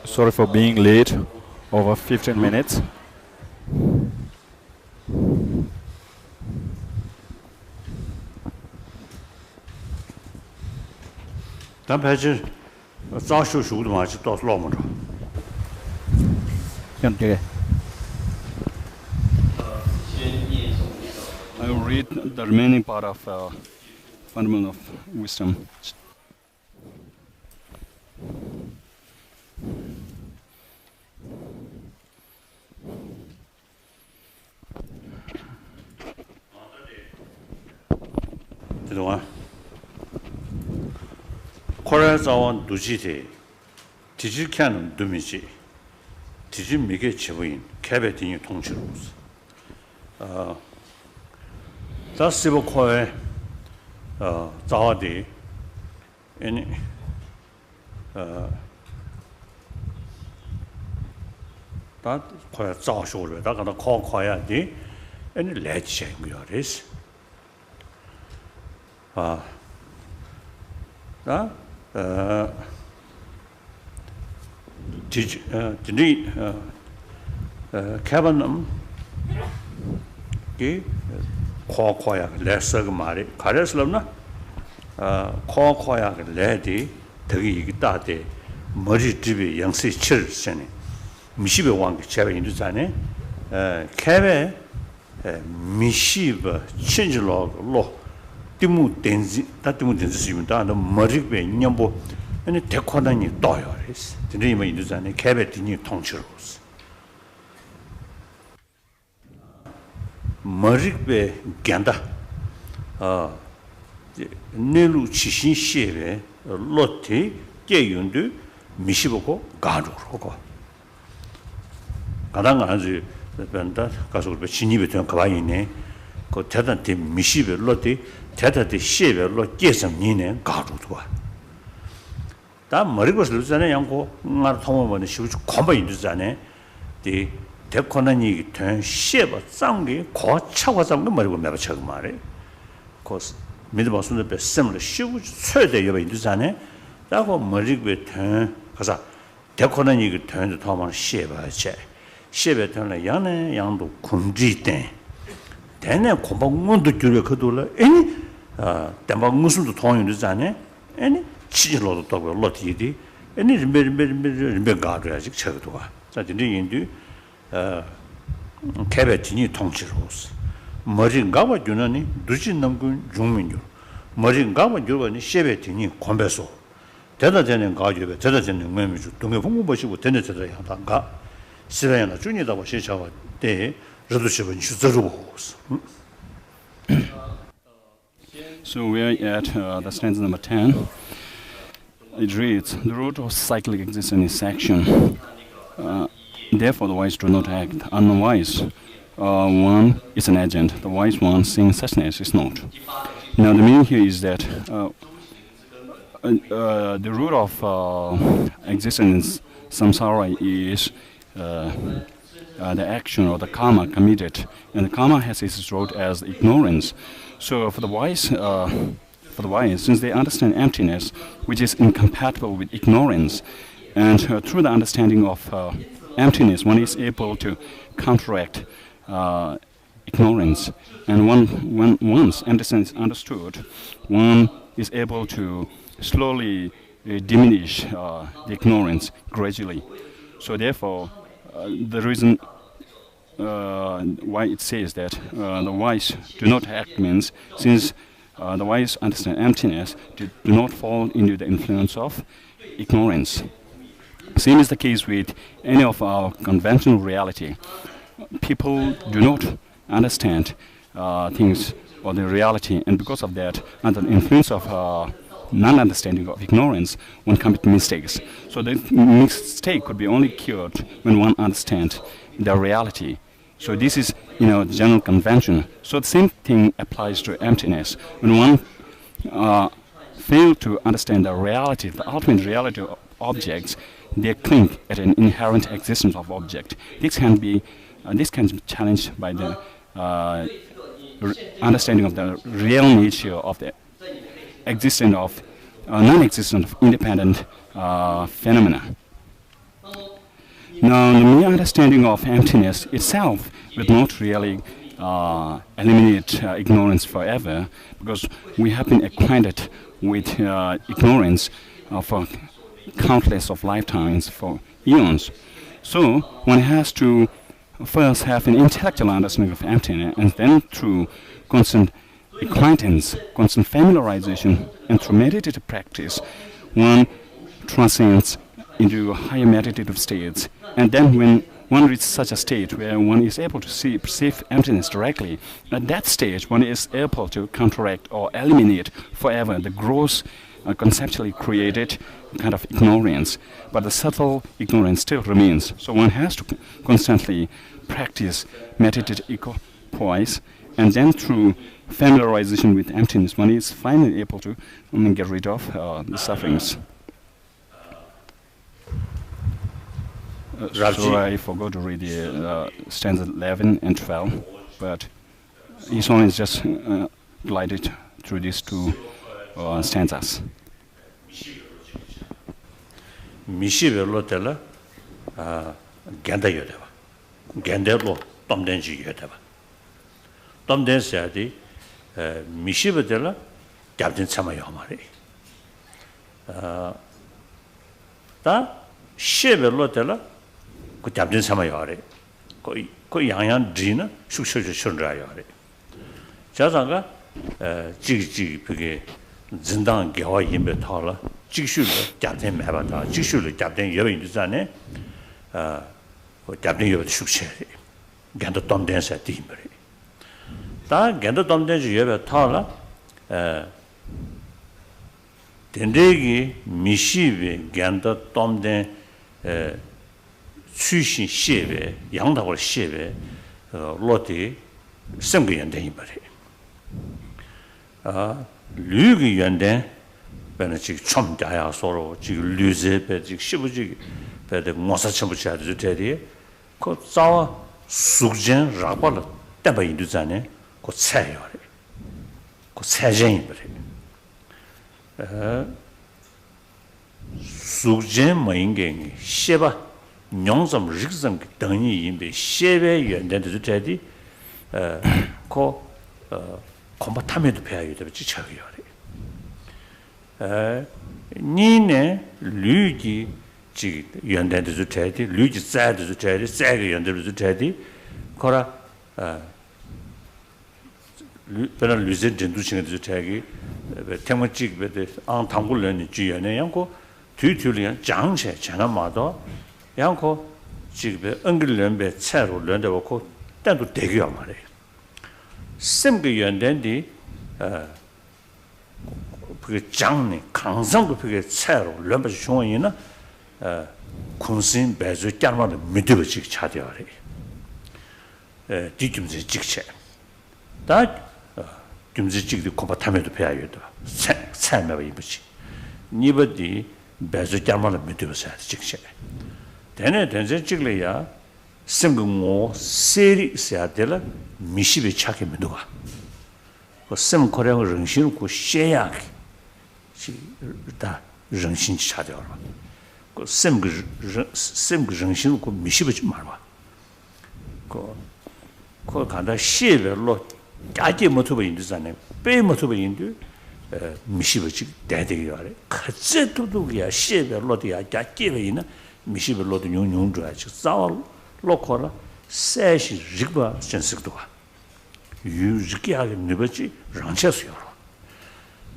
Sorry for being late, over 15 minutes. I will read the remaining part of Fundamental Wisdom. Koreazawan dujite, tiji canon dumiji, tiji mige chibuin, cabetini tongchirus. That's civil core zawadi, any that core zaw shoulder, that gonna call quiet, any ledge shanguaris. Cabanum Koyak lesser Mari, Kareslamna Koyak lady, Tagi, Murray Tibi, young sea children, Mishiba one cherry into Zane, Cave Mishiba, change log, law. Timu Denzi, that Timu Denzi, the Murray Nyambo, and the Tekonani Doyores, the name of the Cabet in Tongchirus. Murray Ganda, Nelu Chishin Sheve, Lotte, Gayundu, Mishiboko, Gadu, Kadanga, the Benda, Caso Chinibitan Kawaine, Cotadante, Mishibe, Lotte. Teta de shave lo gesam nine garuwa. Da 머리고스 루자네 양고 말 통하면 시우 콤바 인도자네. 디 데코나니 된 쉐바 짱게 고 차와 짱게 머리고 매바 쳐 말에. 코스 미드버스는 배 셈을 시우 최대 여바 인도자네. 라고 머리고 된 가자 데코나니 된도 통하면 쉐바체. 쉐베 된라 양네 양도 군지된. 대내 공방문도 줄여 그돌라 아니 대방 무슨도 통용도 자네 아니 치질로도 또 로티디 아니 림베 가드야지 쳐도 와 자진이 인도 캐베티니 통치로스 머리가와 주나니 두진 남군 중민주 머리가와 주거니 셰베티니 콤베소 대다되는 가지베 대다되는 매미주 동에 공부 보시고 되는 제대로 한단가 시간이나 준이다고 시차와 때 So we are at the stanza number 10. It reads, the root of cyclic existence is action. Therefore the wise do not act. Unwise one is an agent. The wise one, seeing suchness, is not. Now the meaning here is that the root of existence, samsara, is the action or the karma committed, and the karma has its root as ignorance. So for the wise, since they understand emptiness, which is incompatible with ignorance, and through the understanding of emptiness, one is able to counteract ignorance. And once emptiness is understood, one is able to slowly diminish the ignorance gradually. So therefore, the reason why it says that the wise do not act means since the wise understand emptiness, do not fall into the influence of ignorance. Same is the case with any of our conventional reality. People do not understand things or the reality, and because of that, under the influence of non-understanding of ignorance, one commits mistakes. So the mistake could be only cured when one understands the reality. So this is, the general convention. So the same thing applies to emptiness. When one fails to understand the reality, the ultimate reality of objects, they cling at an inherent existence of object. This can be challenged by the understanding of the real nature of the existence of non-existent of independent phenomena. Now, the mere understanding of emptiness itself will not really eliminate ignorance forever, because we have been acquainted with ignorance for countless of lifetimes, for eons. So one has to first have an intellectual understanding of emptiness, and then through constant acquaintance, constant familiarization, and through meditative practice, one transcends into higher meditative states. And then when one reaches such a state where one is able to perceive emptiness directly, at that stage one is able to counteract or eliminate forever the gross conceptually created kind of ignorance, but the subtle ignorance still remains. So one has to constantly practice meditative equipoise, and then through familiarization with emptiness, one is finally able to get rid of the sufferings. So I forgot to read the stanza 11 and 12, but his own is just glided through these two stanzas. 미시벨로 때라 간다 여대바 간대로 덤된지 여대바 덤된서야디 미시벨라 잡진 참아요 말이 다 시벨로 때라 그 잡진 참아요 말이 그 양양 지나 숙소저 순라요 말이 자상가 지지 그게 진당 개화 임베 타라 직수를 잡된 매바다 직수를 잡된 여인 있잖아요 잡된 여인 숙세 간도 덤된서 뒤머리 다 간도 덤된지 여베 타라 덴데기 미시베 간도 덤된 수신 시베 양다고 시베 로티 생기연된 이머리 류기 연된 배는 지금 좀 자야 서로 지금 류제 배 지금 시부지 배의 모사 첨부치야 되지 그 자와 숙전 라발을 때바 인도잖아요 그 차요 그 차전이 버려 숙전 뭐인게 시바 영점 릭점 등이 인베 시베 연된도 되지 콤바타면도 배워야 되지 저기요. 니네 류기 지 연대도 되지 류기 자도 되지 자가 연대도 되지 거라 베나 류제 전두신도 되지 태문직 베데 안 당굴려니 지연에 양고 뒤틀리한 장세 전화마도 양고 지금 응글련배 차로 련대고 단도 대기야 말이에요. 심게 연된디 그 장네 강성도 그게 차로 련배 중원이나 군신 배주 짱마도 믿어지 차대어리 뒤좀지 직체 다 좀지 직도 콤바타면도 배워야도 삶에 이부지 니버디 배주 짱마도 믿어서 직체 되네 된전 찍려야 심금고 세리 세야들 미시베 차게 믿어가 그 심코랑 정신 그 셰야 다 정신 차대어 그 심그 정신 그 미시베 좀 말봐 그 간다 시베로 까지 못해 인도잖아요 빼 못해 인도 미시베 지 대대요 그제도도야 시베로도야 까지베이나 미시베로도 용용줘야지 싸워 로코라 세시 직바 sensik도가 유지하게 느버지 랑체스요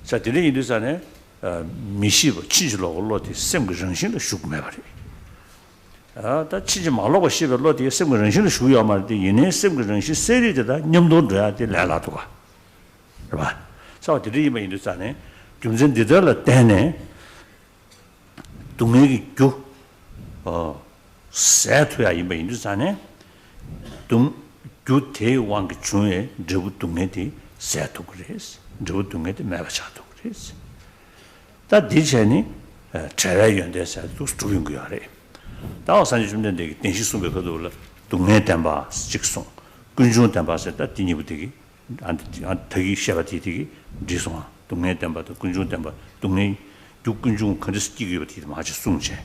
자 들이 인도산에 미시버 치즈로 올로디 sem그 정신도 슈그메버리 다 치지 말라고 시버로디 sem그 정신도 슈요 말디 얘네 sem그 정신 세리되다 념도 줘야 돼 라라도가 봐 자 들이 인도산에 좀전 되더라 때네 동행이 교 세트야 이메 인도산에 동 교대왕 중에 저부동에디 세트 그래스 저부동에디 매바차도 그래스 다 디제니 자라연데서 또 스토링 거야래 다 산지준데 되게 den시송에 거도라 동네 담바 직송 근중 담바서 다 디니부되기 안 되기 샤바티기 지송 동네 담바도 근중 담바 동네 두근중 컨디스 끼기부터 마치 숨제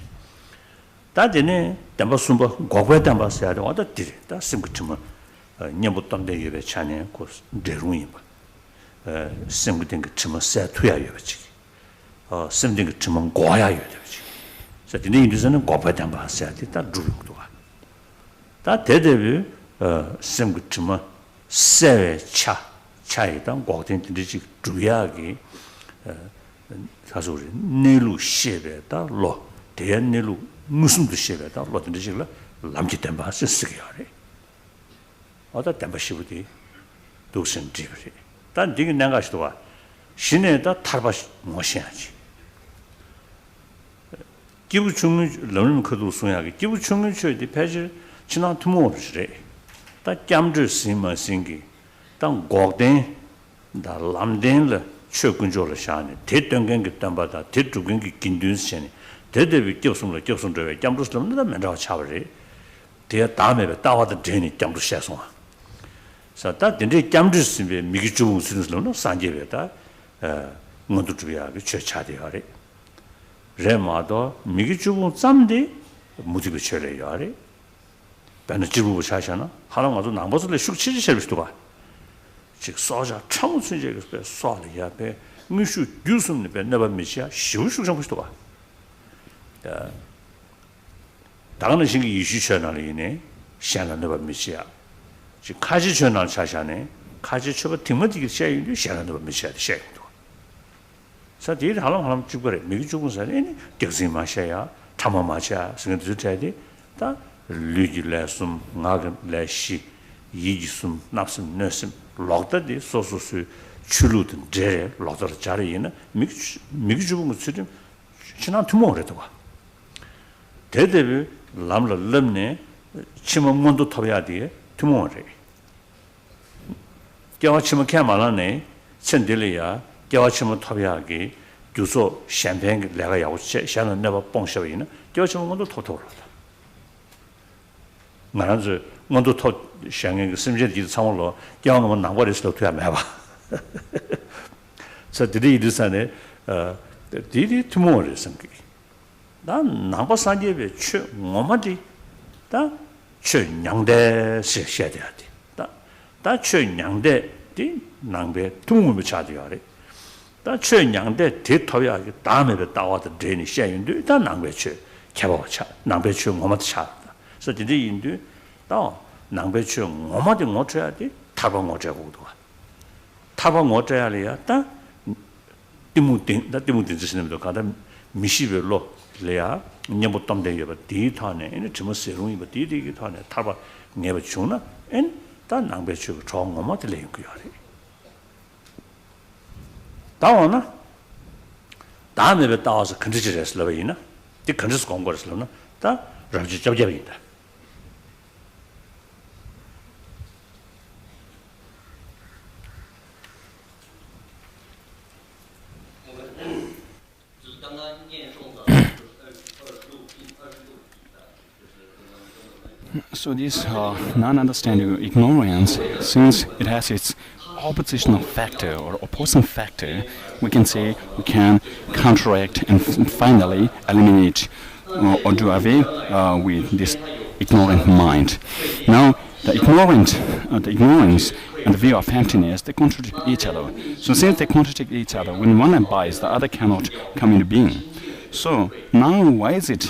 다데네 담바 숨바 고고에 담바 써야 돼 와다 디리 다 심그쯤은 녀부담데 예배 차네 고 데루이 봐 심그된 그 쯤은 써 투야 예배지 심된 그 쯤은 고야 예배지 그래서 디네 인도서는 고고에 담바 써야 돼다 주로도 다 대대비 심그쯤은 세외 차이당 고된 디지 주야기 사소리 내루 셰베다 로 대내루 무슨도 셰베다 로든지 지라 람지 템바 쓰게 하래 어다 템바 시부디 도슨 지브리 단 디게 내가 시도와 신에다 탈바 모셔야지 기부 중은 런은 그도 소야기 기부 중은 저기 패지 지난 투모르래 다 잠들 심마 생기 당 고된 다 람덴을 최근적으로 샤네 대등경 그담바다 대두경기 긴든스네 대대비 교수를 교수들에 잠들었는데 맨날 차버리 대 다음에 따와도 되니 잠들었어 그래서 다 근데 잠들었으면 미기 주부 순서는 산제베다 모두 주야게 최차대하래 레마도 미기 주부 쌈데 무지그 처래야래 배는 주부 차잖아 하나마도 남버스를 숙치지 service도가 즉 소자 청순제가 쏘리야 배 미슈 유숨네 배 내가 미시야 쉬우슈 보시도가 다른 신기 이슈셔널이네 샤나 내가 미시야 즉 카지 전환 차샤네 카지 처가 팀어디기 샤인도 샤나 내가 미시야 샤인도 사실 하람 죽거래 미기 죽은 사람이 격지 마셔야 참아 마셔 생각도 돼야지 다 류질레숨 나금 레시 이기숨 납숨 너숨 록다디 소소수 출루든 제 록다를 자리에는 미기 죽은 거 지금 지난 투모래도 봐 대대비 람라 럼네 치문문도 터야 돼 투모래 겨치면 캐말하네 천딜이야 겨치면 터야기 주소 샴페인 내가 야고 샤는 내가 뽕셔이는 겨치면 문도 토토라다 나는 먼저 더 샹의 심지어도 상월로 겨우는 나버렸을 때 해봐. 저 드리드산에 디디 투모를 생기. 난 나버 산제베 최 뭐마디 다 최냥대 시셔야 돼. 다 최냥대 디 낭배 투모를 찾아야 돼. 다 최냥대 대토야 다음에 따와도 되니 시행인데 다 낭배 최 개보차 낭배 최 뭐마디 차. 그래서 디디 인도 다 낭배추 뭐마디 못 줘야 돼 타바 못 줘고도 타바 못 줘야리야 다 디무딘 다 디무딘 지시는도 가다 미시별로 레야 녀못 담대여 디타네 이 좀 세롱이 뭐 디디기 타네 타바 내가 주나 엔다 낭배추 정 뭐마디 레인 거야리 다오나 다음에 따와서 컨디지레스로 이나 디 컨디스 공고레스로나 다 rabji 잡잡이다 So this non-understanding ignorance, since it has its oppositional factor or opposing factor, we can say we can counteract and finally eliminate or do away with this ignorant mind. Now, the ignorance and the view of emptiness, they contradict each other. So since they contradict each other, when one abides, the other cannot come into being. So now, why is it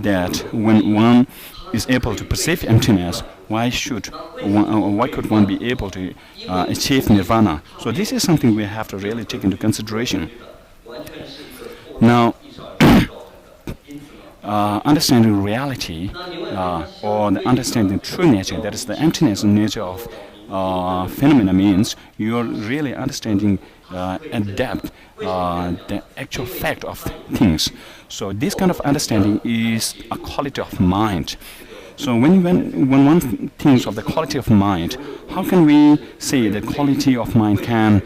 that when one is able to perceive emptiness, why could one be able to achieve nirvana? So this is something we have to really take into consideration. Now, understanding reality or the understanding true nature, that is the emptiness nature of phenomena, means you're really understanding in depth the actual fact of things. So this kind of understanding is a quality of mind. So when one thinks of the quality of mind, how can we say that quality of mind can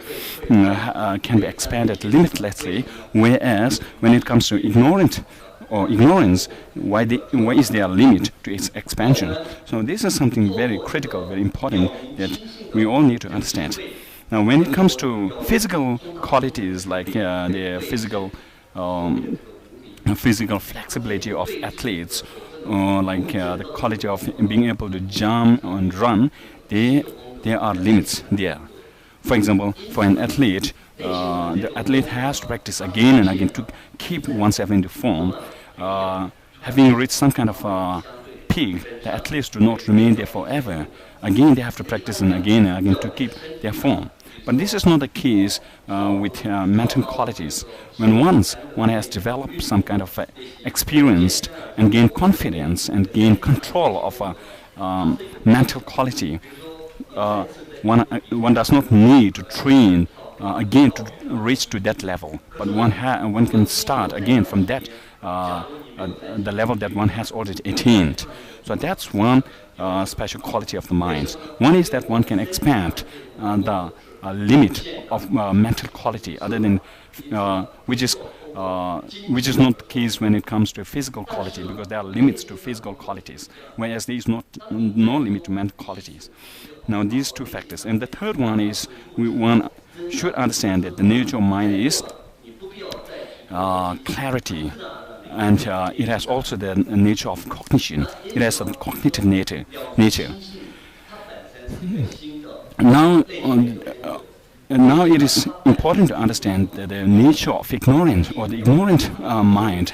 be expanded limitlessly, whereas when it comes to ignorance, why is there a limit to its expansion? So this is something very critical, very important that we all need to understand. Now, when it comes to physical qualities like the physical physical flexibility of athletes, like the quality of being able to jump and run, there are limits there. For example, for an athlete, the athlete has to practice again and again to keep oneself in the form. Having reached some kind of peak, the athletes do not remain there forever. Again, they have to practice and again to keep their form. But this is not the case with mental qualities. When once one has developed some kind of experience and gained confidence and gained control of a mental quality, one does not need to train again to reach to that level. But one can start again from that the level that one has already attained. So that's one special quality of the mind. One is that one can expand the limit of mental quality, other than which is not the case when it comes to physical quality, because there are limits to physical qualities, whereas there is no limit to mental qualities. Now these two factors, and the third one is one should understand that the nature of mind is clarity, and it has also the nature of cognition. It has a cognitive nature. Now it is important to understand that the nature of ignorance or the ignorant mind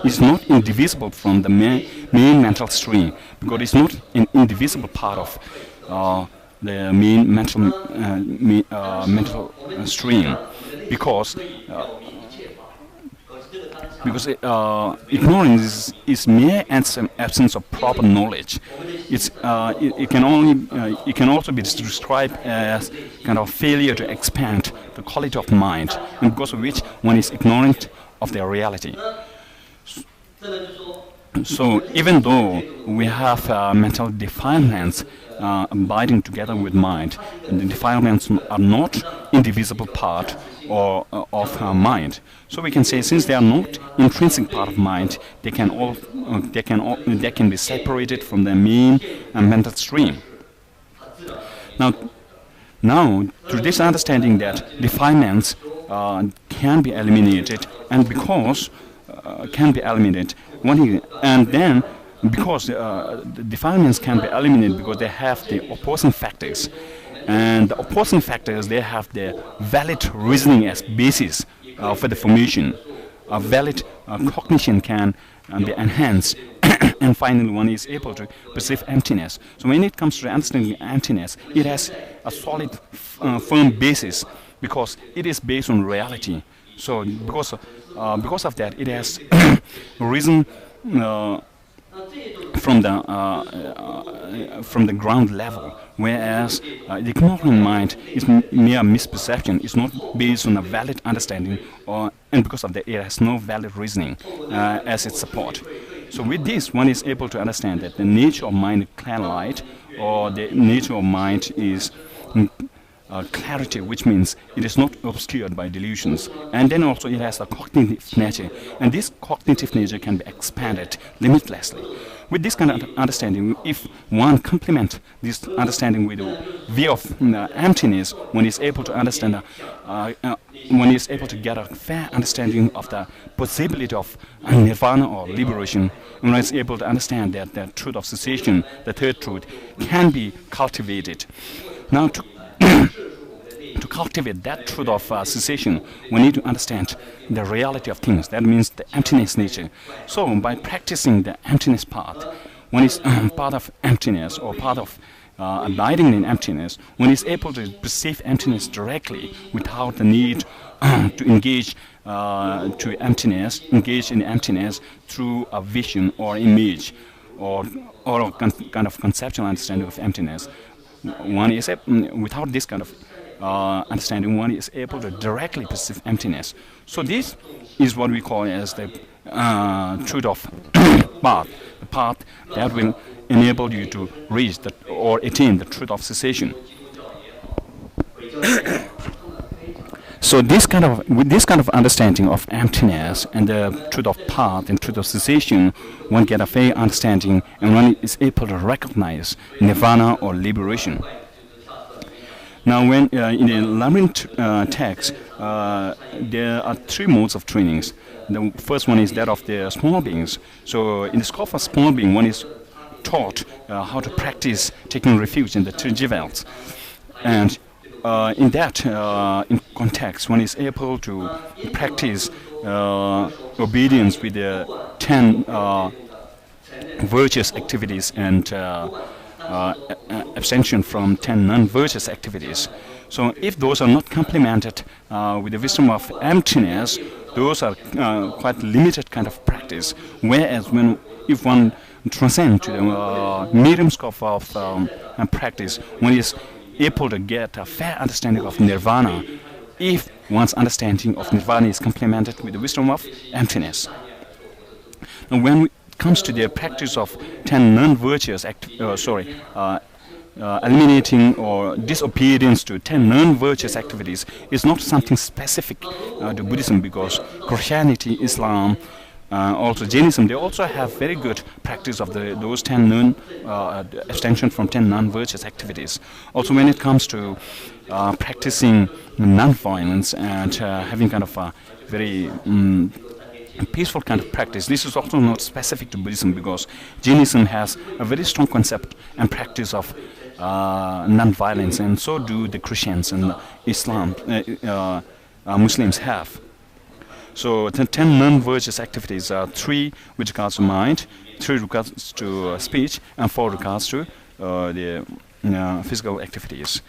is not indivisible from the main mental stream, because it's not an indivisible part of the main mental stream, because ignorance is mere absence of proper knowledge. It can also be described as kind of failure to expand the quality of the mind, and because of which one is ignorant of their reality. So even though we have mental defilements abiding together with mind, and the defilements are not indivisible part of mind. So we can say, since they are not intrinsic part of mind, they can be separated from the main mental stream. Now, through this understanding that defilements can be eliminated, and because can be eliminated, because the defilements can be eliminated because they have the opposing factors, and the opposing factors, they have the valid reasoning as basis for the formation. A valid cognition can be enhanced, and finally one is able to perceive emptiness. So when it comes to understanding emptiness, it has a solid, firm basis, because it is based on reality. So because of that, it has reason from the ground level, whereas the ignorant mind is mere misperception. It's not based on a valid understanding, and because of that, it has no valid reasoning as its support. So with this, one is able to understand that the nature of mind is clear light, or the nature of mind is clarity, which means it is not obscured by delusions. And then also it has a cognitive nature, and this cognitive nature can be expanded limitlessly. With this kind of understanding, if one complements this understanding with a view of emptiness, one is able to understand, one is able to get a fair understanding of the possibility of nirvana or liberation, and one is able to understand that the truth of cessation, the third truth, can be cultivated. Now, to cultivate that truth of cessation, we need to understand the reality of things. That means the emptiness nature. So by practicing the emptiness path, one is part of emptiness, or part of abiding in emptiness, one is able to perceive emptiness directly without the need to engage engage in emptiness through a vision or image, or a kind of conceptual understanding of emptiness. One is without this kind of understanding, one is able to directly perceive emptiness. So this is what we call as the truth of path, the path that will enable you to reach or attain the truth of cessation. So with this kind of understanding of emptiness and the truth of path and truth of cessation, one get a fair understanding, and one is able to recognize nirvana or liberation. Now, when in the lamrim text, there are 3 modes of trainings. The first one is that of the small beings. So, in the scope of small being, one is taught how to practice taking refuge in the 3 jewels, and in that in context, one is able to practice obedience with the 10 virtuous activities and abstention from 10 non-virtuous activities. So if those are not complemented with the wisdom of emptiness, those are quite limited kind of practice. Whereas if one transcends to the medium scope of practice, one is able to get a fair understanding of nirvana if one's understanding of nirvana is complemented with the wisdom of emptiness. And when it comes to the practice of 10 non-virtuous eliminating or disobedience to 10 non-virtuous activities is not something specific to Buddhism, because Christianity, Islam, also Jainism, they also have very good practice of those 10 abstention from 10 non-virtuous activities. Also, when it comes to practicing non-violence and having kind of a very peaceful kind of practice, this is also not specific to Buddhism, because Jainism has a very strong concept and practice of non-violence, and so do the Christians and Islam, Muslims have. So the 10 non-virtuous activities are 3 with regards to mind, 3 with regards to speech, and 4 with regards to the physical activities.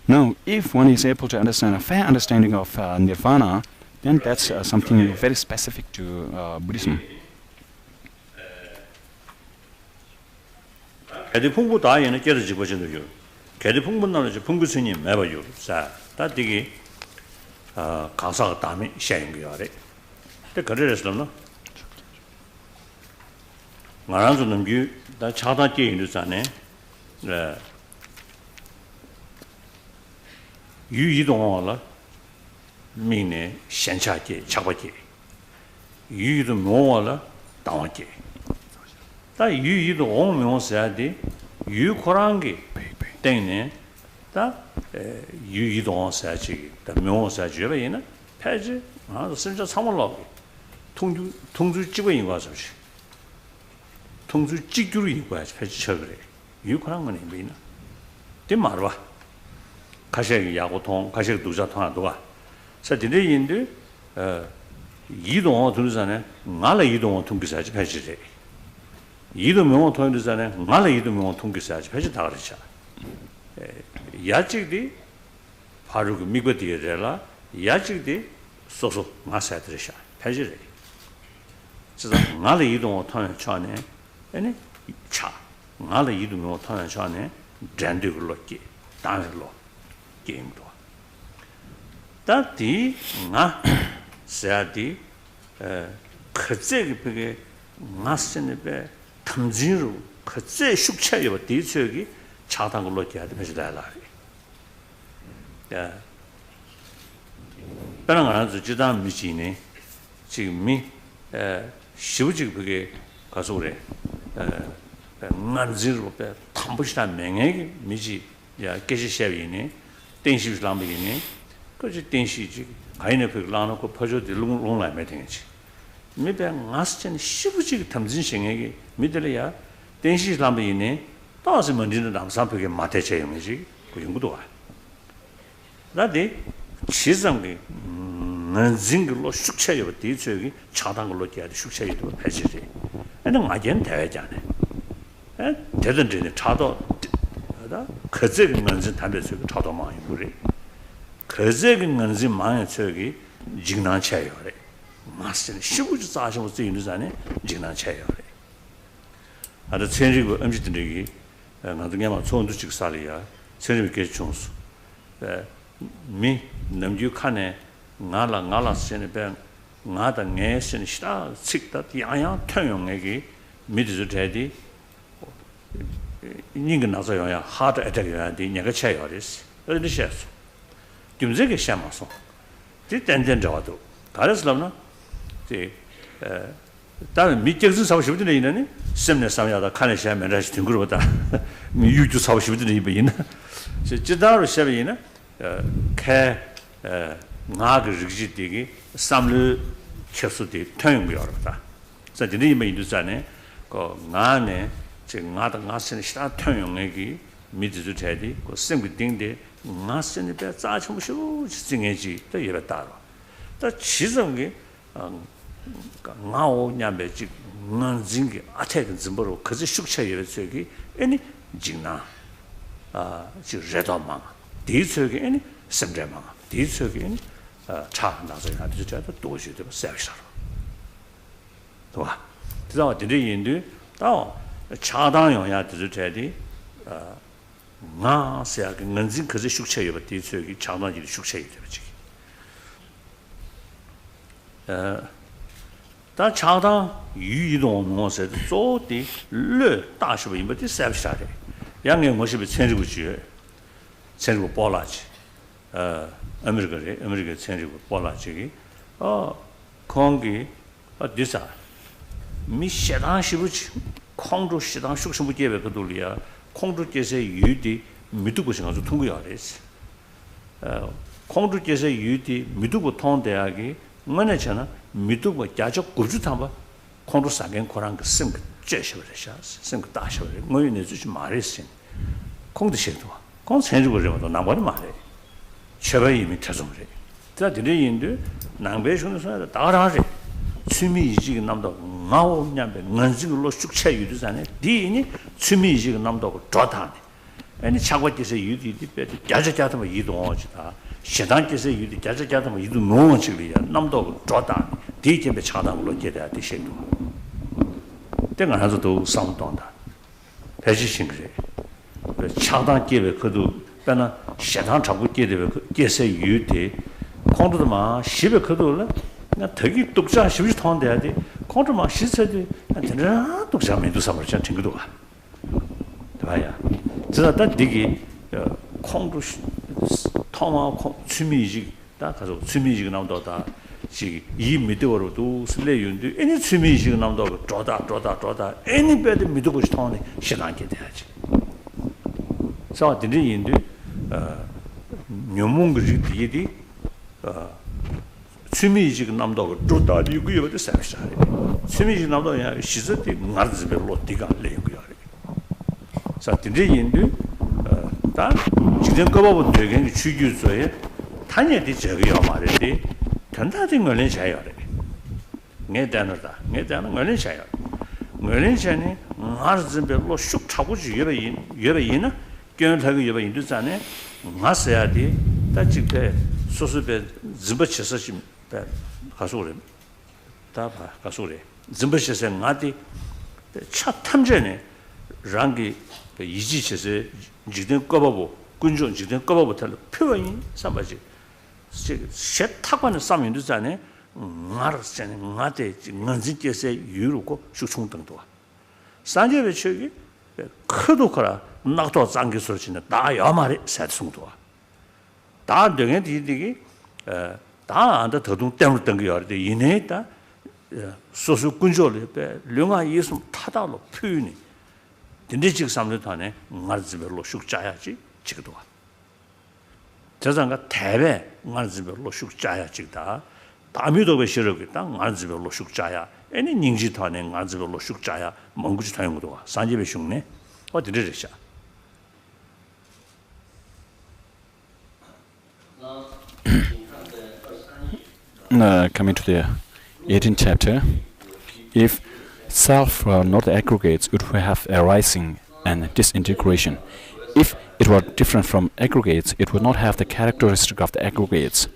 Now, if one is able to understand a fair understanding of nirvana, then that's something very specific to Buddhism. 개디 풍부 다에는 깨르지 보시는요. 개디 풍부 나는 풍부 스님 매봐요. 자, 다디기 가사가 다음에 시행인 거야래. 근데 그래서는 말하는 게 다 차단계 있는잖아요. 유이동을 민의 현차계 작업계 유이도 뭐를 당하계 다 유이도 오면서야 돼 유코랑게 때문에 다 유이도 사지 다 명사지 왜냐 패지 아 진짜 참을라고 통주 찍어 있는 거죠. 통주 찍기로 이거야 패지 쳐 그래 유코랑 거네 뭐이나 돼 말아 가셔 야고통 가셔 두자통 하도가 사진에 있는데 이동어 들으잖아요. 말에 이동어 통기사지 패지래. 이동 명어 통기사네. 말에 이동 명어 통기사지 패지 다 그러죠. 야직디 바로 그 미거디에라 야직디 소소 마사야 들으셔. 패지래. 그래서 말에 이동어 통한 전에 아니 차 말에 이동 명어 통한 전에 랜드글로기 다음으로 게임도 다디 나 세아디 그제게 나스네베 탐진으로 그제 숙차여 뒤쪽이 차단걸로 해야 되면서라. 야. 다른 안에서 지단 미시네. 지금 미 시우지 그게 가서 그래. 난지로 배 탐부시다 맹에 미지 야 깨시셔이네. 땡시람이네. 그지 땡시지 가인의 그 라놓고 퍼져들 롱라이 매팅이지. 미배 나스전 시부지 탐진생에게 믿으려야 땡시람이네. 다시 먼저는 남산벽에 마태체험이지. 그 연구도 와. 나데 지상게 난징글로 숙체여 뒤쪽이 차단글로 돼야 숙체여도 해지지. 근데 맞은 대회잖아. 대전전에 차도 다 거제긴 건지 담배서 차도 많이 그래. 거제긴 건지 많이 저기 직난차요 그래. 마스는 시부지 사시고 쓰이는 자네 직난차요 그래. 아주 천리고 음식들이 나중에만 좋은 주식 살이야. 천리게 중수. 미 남주 칸에 나라 세네배 나다 내신 시다 식다 야야 태용에게 미드즈 대디 인간 나서야 하드 어택이야 디 내가 쳐야리스 어디 셔스 좀제게 샤마소 디 땡땡 저도 가르슬람나 디 다른 미적스 사고 싶은데 있는 셈네 삼야다 칸에 샤면 다시 등그러다 미 유주 사고 싶은데 이베이나 지다로 샤비나 개 나그 르지디기 삼르 켜수디 통용이었다. 그래서 이미 인도산에 그 나네 지금 나다 나스는 시다 통용에기 미드도 되디 그 생기딩데 나스는 배 짜침무쇼 지증해지 또 이랬다. 또 지성이 나오 냠배지 난징기 아태근 점으로 그저 숙체에 저기 아니 진나 지 레도마 디서기 아니 semdema 디서기 아니 차 나서 아주 저도 도시도 세셔로 도와 그래서 드리인도 또 차당용야 드르테디 나세야 능진 그저 숙체에 디서기 차당이 숙체에 되지 다 차당 유이동 모습 조디 르 다시 인버디 세브샤데 양의 모습이 천리고 주에 천리고 볼라지 아메리카 천리고 볼라지 공기 어디서 미시당 시부지 공주 시당 숙성부 계획 그돌이야 공주께서 유디 미두고 생각도 통과해야 됐어 공주께서 유디 미두고 통대하기 뭐냐잖아 미두고 자적 구주탐바 공주 사겐 코랑 그 생각 제셔버려서 생각 다셔버려 뭐는 주지 말했어 공주셔도 공천주고 저도 나머지 말해 최바이 밑에서래 자 드리인데 남배선에서 다라지 취미이지 남도 나오냐면 능지로 숙체 유도산에 디니 취미이지 남도 좋다네 아니 차고께서 유디디 빼지 자자자도 이동하지다 시단께서 유디 자자자도 이동 노원치리야 남도 좋다 디게베 차단으로 제대로 되셔도 내가 하서도 상동다 배지신 그래 차단 계획 그도 빼나 시단 잡고 계획 계세 유디 공도도마 시베 그도를 나 되게 독자 시비 통한돼야 돼 공도마 시세도 한테나 독자 메도 삼을지 챙겨도 가 봐야 저다 되게 공도 통화 취미지 다 가서 취미지 나온다 이 미도로도 슬레윤도 애니 취미지 나온다 쪼다 애니 배드 미도고 싶어하는 시간게 돼야지 자 드리인데 묘몽그지 뒤에디 취미지 나온다 쪼다 이거 이거 사실 취미지 나온다 야 시즈디 나르즈벨로 디가 레고야 자 드리인데 다 지금 거법은 되게 주규소에 단위에 저기요 말이지 단다진 거는 자요. 내단다. 내단은 거는 자요. 거는 자네 마르즈벨로 슉 차고지 여배이나 견하고 여배인도 자네 마셔야 돼. 다 지게 소소배 즈버쳐서 좀 가서 그래. 다 가서 그래. 즈버쳐서 나디 차 탐전에 랑기 이지쳐서 지든 꺼보고 군중 지든 꺼보부터 표현이 삼바지 셋 타고는 싸면도 자네 말았잖아 나한테 능진께서 유르고 수충등도 산재의 책이 크도 거라 나도 장기 소리는 다 야말이 세송도 다 등에 뒤디기 다 안다 더동 때문에 된 거야 이내다 소수 군조를 령아 예수 타다로 표현이 딘디직 삼는 안에 말즈별로 숙자야지 지금도 와. 저장가 대배 말즈별로 숙자야지다. 다미도 베시르겠다. 말즈별로 숙자야. 애니 닝지도 안에 말즈별로 숙자야. 멍구지 타용도 와. 산지베 숙네. 어디를 реш아. Coming to the 18th chapter, if self were not aggregates, it would have arising and disintegration. If it were different from aggregates, it would not have the characteristic of the aggregates.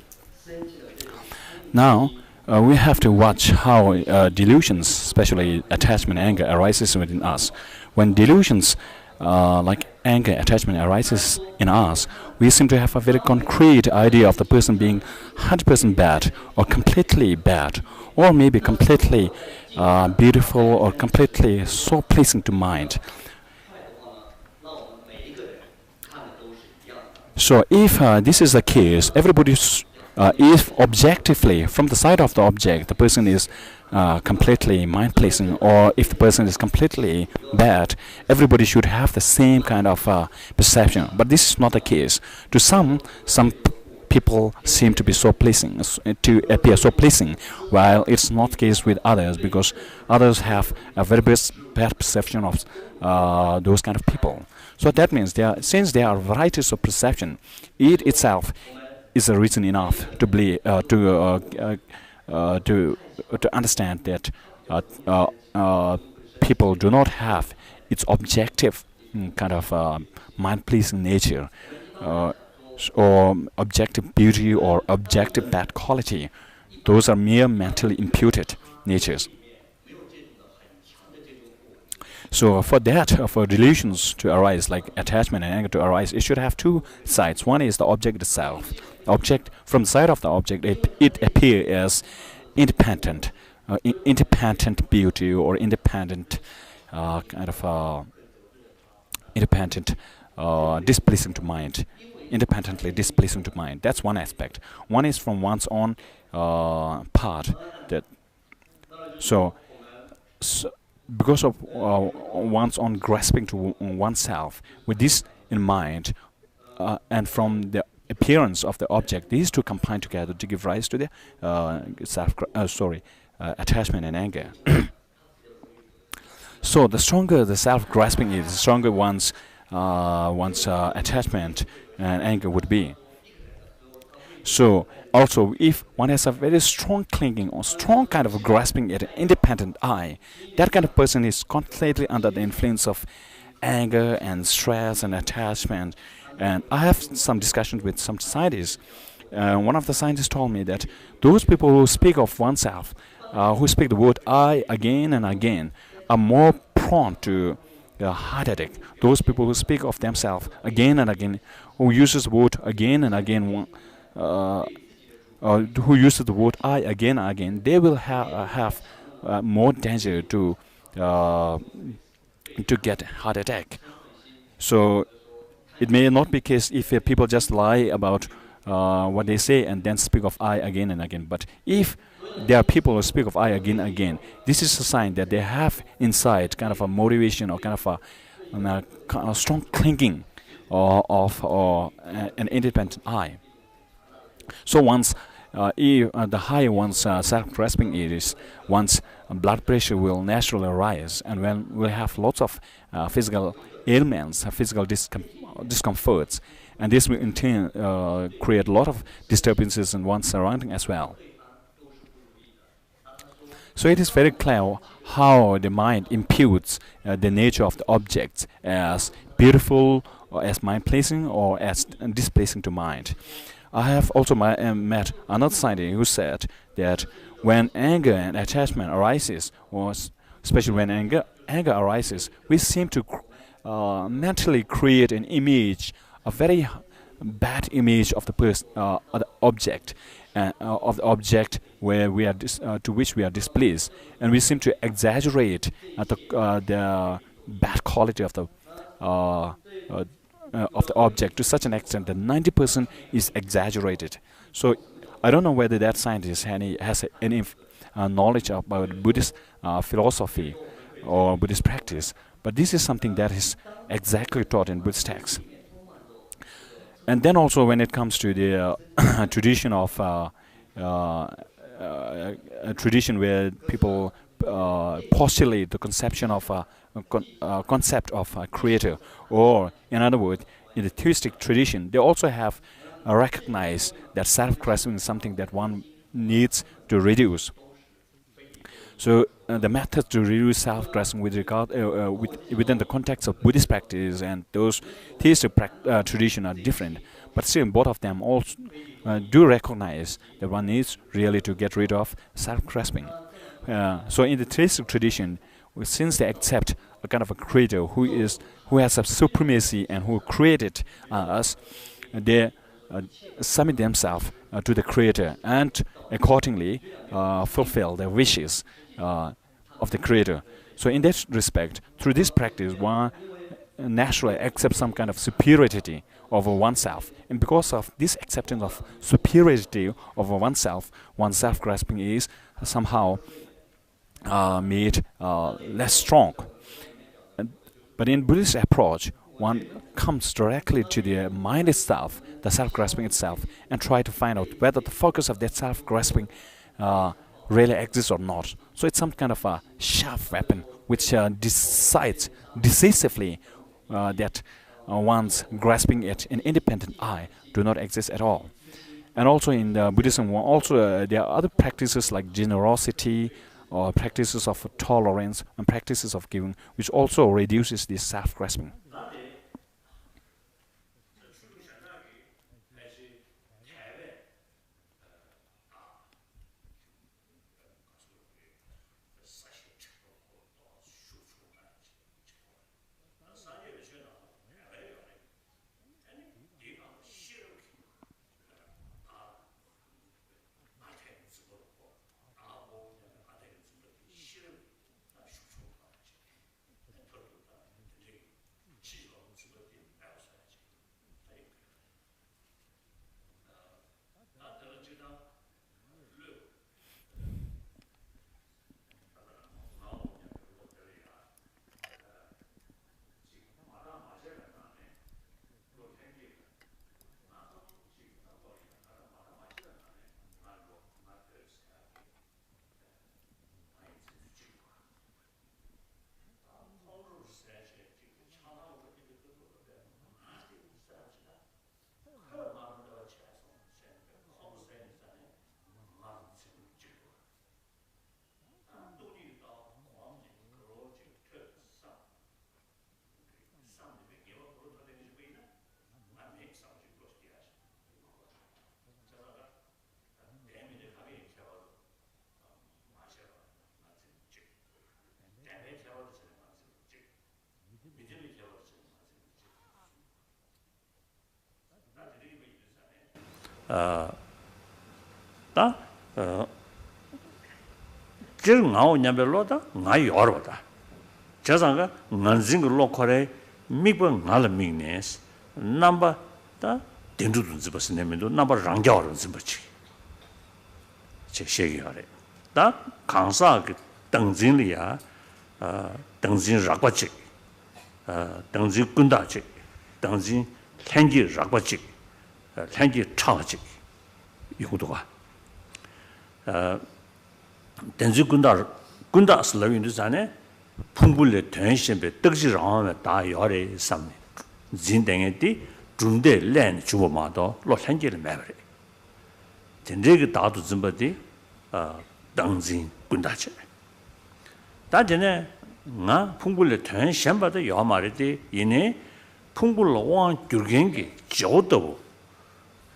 Now, we have to watch how delusions, especially attachment, anger, arises within us. When delusions like anger, attachment arises in us, we seem to have a very concrete idea of the person being 100% bad, or completely bad, or maybe completely beautiful, or completely so pleasing to mind. So if this is the case, everybody if objectively, from the side of the object, the person is completely mind-pleasing, or if the person is completely bad, everybody should have the same kind of perception. But this is not the case. To some people seem to be so pleasing, to appear so pleasing, while it's not the case with others, because others have a very bad perception of those kind of people. So that means since there are varieties of perception, it itself is a reason enough to believe, to understand that people do not have its objective kind of mind-pleasing nature, or objective beauty, or objective bad quality. Those are mere mentally imputed natures. So for that, for delusions to arise, like attachment and anger to arise, it should have two sides. One is the object itself. Object, from the side of the object, it appears as independent, independent beauty, or independent kind of independent displeasing to mind, independently displeasing to mind. That's one aspect. One is from one's own part. That so because of one's own grasping to oneself, with this in mind, and from the appearance of the object, these two combine together to give rise to the attachment and anger. So the stronger the self-grasping is, the stronger one's attachment and anger would be. So also, if one has a very strong clinging or strong kind of grasping at an independent I, that kind of person is completely under the influence of anger and stress and attachment. And I have some discussions with some scientists. One of the scientists told me that those people who speak of oneself, who speak the word I again and again, are more prone to heart attack. Those people who speak of themselves again and again, who uses the word again and again, who uses the word I again and again, they will have more danger to get heart attack. So it may not be the case if people just lie about what they say and then speak of I again and again. But if there are people who speak of I again and again, this is a sign that they have inside kind of a motivation, or kind of a strong clinging of an independent I. So once the higher one's self-grasping is, one's blood pressure will naturally rise, and when we'll have lots of physical ailments, physical discomforts, and this will in turn create a lot of disturbances in one's surrounding as well. So it is very clear how the mind imputes the nature of the objects as beautiful, or as mind-pleasing, or as displeasing to mind. I have also met another scientist who said that when anger and attachment arises, or especially when anger arises, we seem to mentally create an image, a very bad image of the person, the object, of the object where we are to which we are displeased, and we seem to exaggerate the bad quality of the object to such an extent that 90% is exaggerated. So I don't know whether that scientist has any knowledge about Buddhist philosophy or Buddhist practice, but this is something that is exactly taught in Buddhist texts. And then also when it comes to the tradition of a tradition where people postulate the conception of concept of a creator, or in other words, in the theistic tradition, they also have recognized that self-grasping is something that one needs to reduce. So the methods to reduce self-grasping with regard within the context of Buddhist practice and those theistic tradition are different, but still both of them also do recognize that one needs really to get rid of self-grasping. So in the theistic tradition, since they accept a kind of a creator who has a supremacy and who created us, they submit themselves to the creator and accordingly fulfill their wishes of the creator. So in that respect, through this practice, one naturally accepts some kind of superiority of oneself. And because of this acceptance of superiority of oneself, one's self-grasping is somehow made less strong. But in Buddhist approach, one comes directly to the mind itself, the self-grasping itself, and try to find out whether the focus of that self-grasping really exists or not. So it's some kind of a sharp weapon which decides decisively that one's grasping at an independent I do not exist at all. And also in Buddhism, there are other practices like generosity, or practices of tolerance, and practices of giving, which also reduces this self-grasping. 다 지금 나오 냐벨로다 나이 어르다 저상가 난징 로컬에 미번 나르미네스 넘버 다 덴두든 집었으면도 넘버 랑겨는 집었지 제 시기하래 다 강사 그 등진리야 등진 락바지 등진 군다지 등진 현지 락바지 현지 차지 이거도가 등진 군다 슬라윈드잖아요 풍불의 tension에 떡지랑에 다 열에 삼네 진댕에디 준대 랜 주보마도 로현지를 매버려 진짜그 다도 좀버디 당진 군다체 다전에 나 풍불의 tension바도 요 말이디 이네 풍불로 왕 줄겐기 저도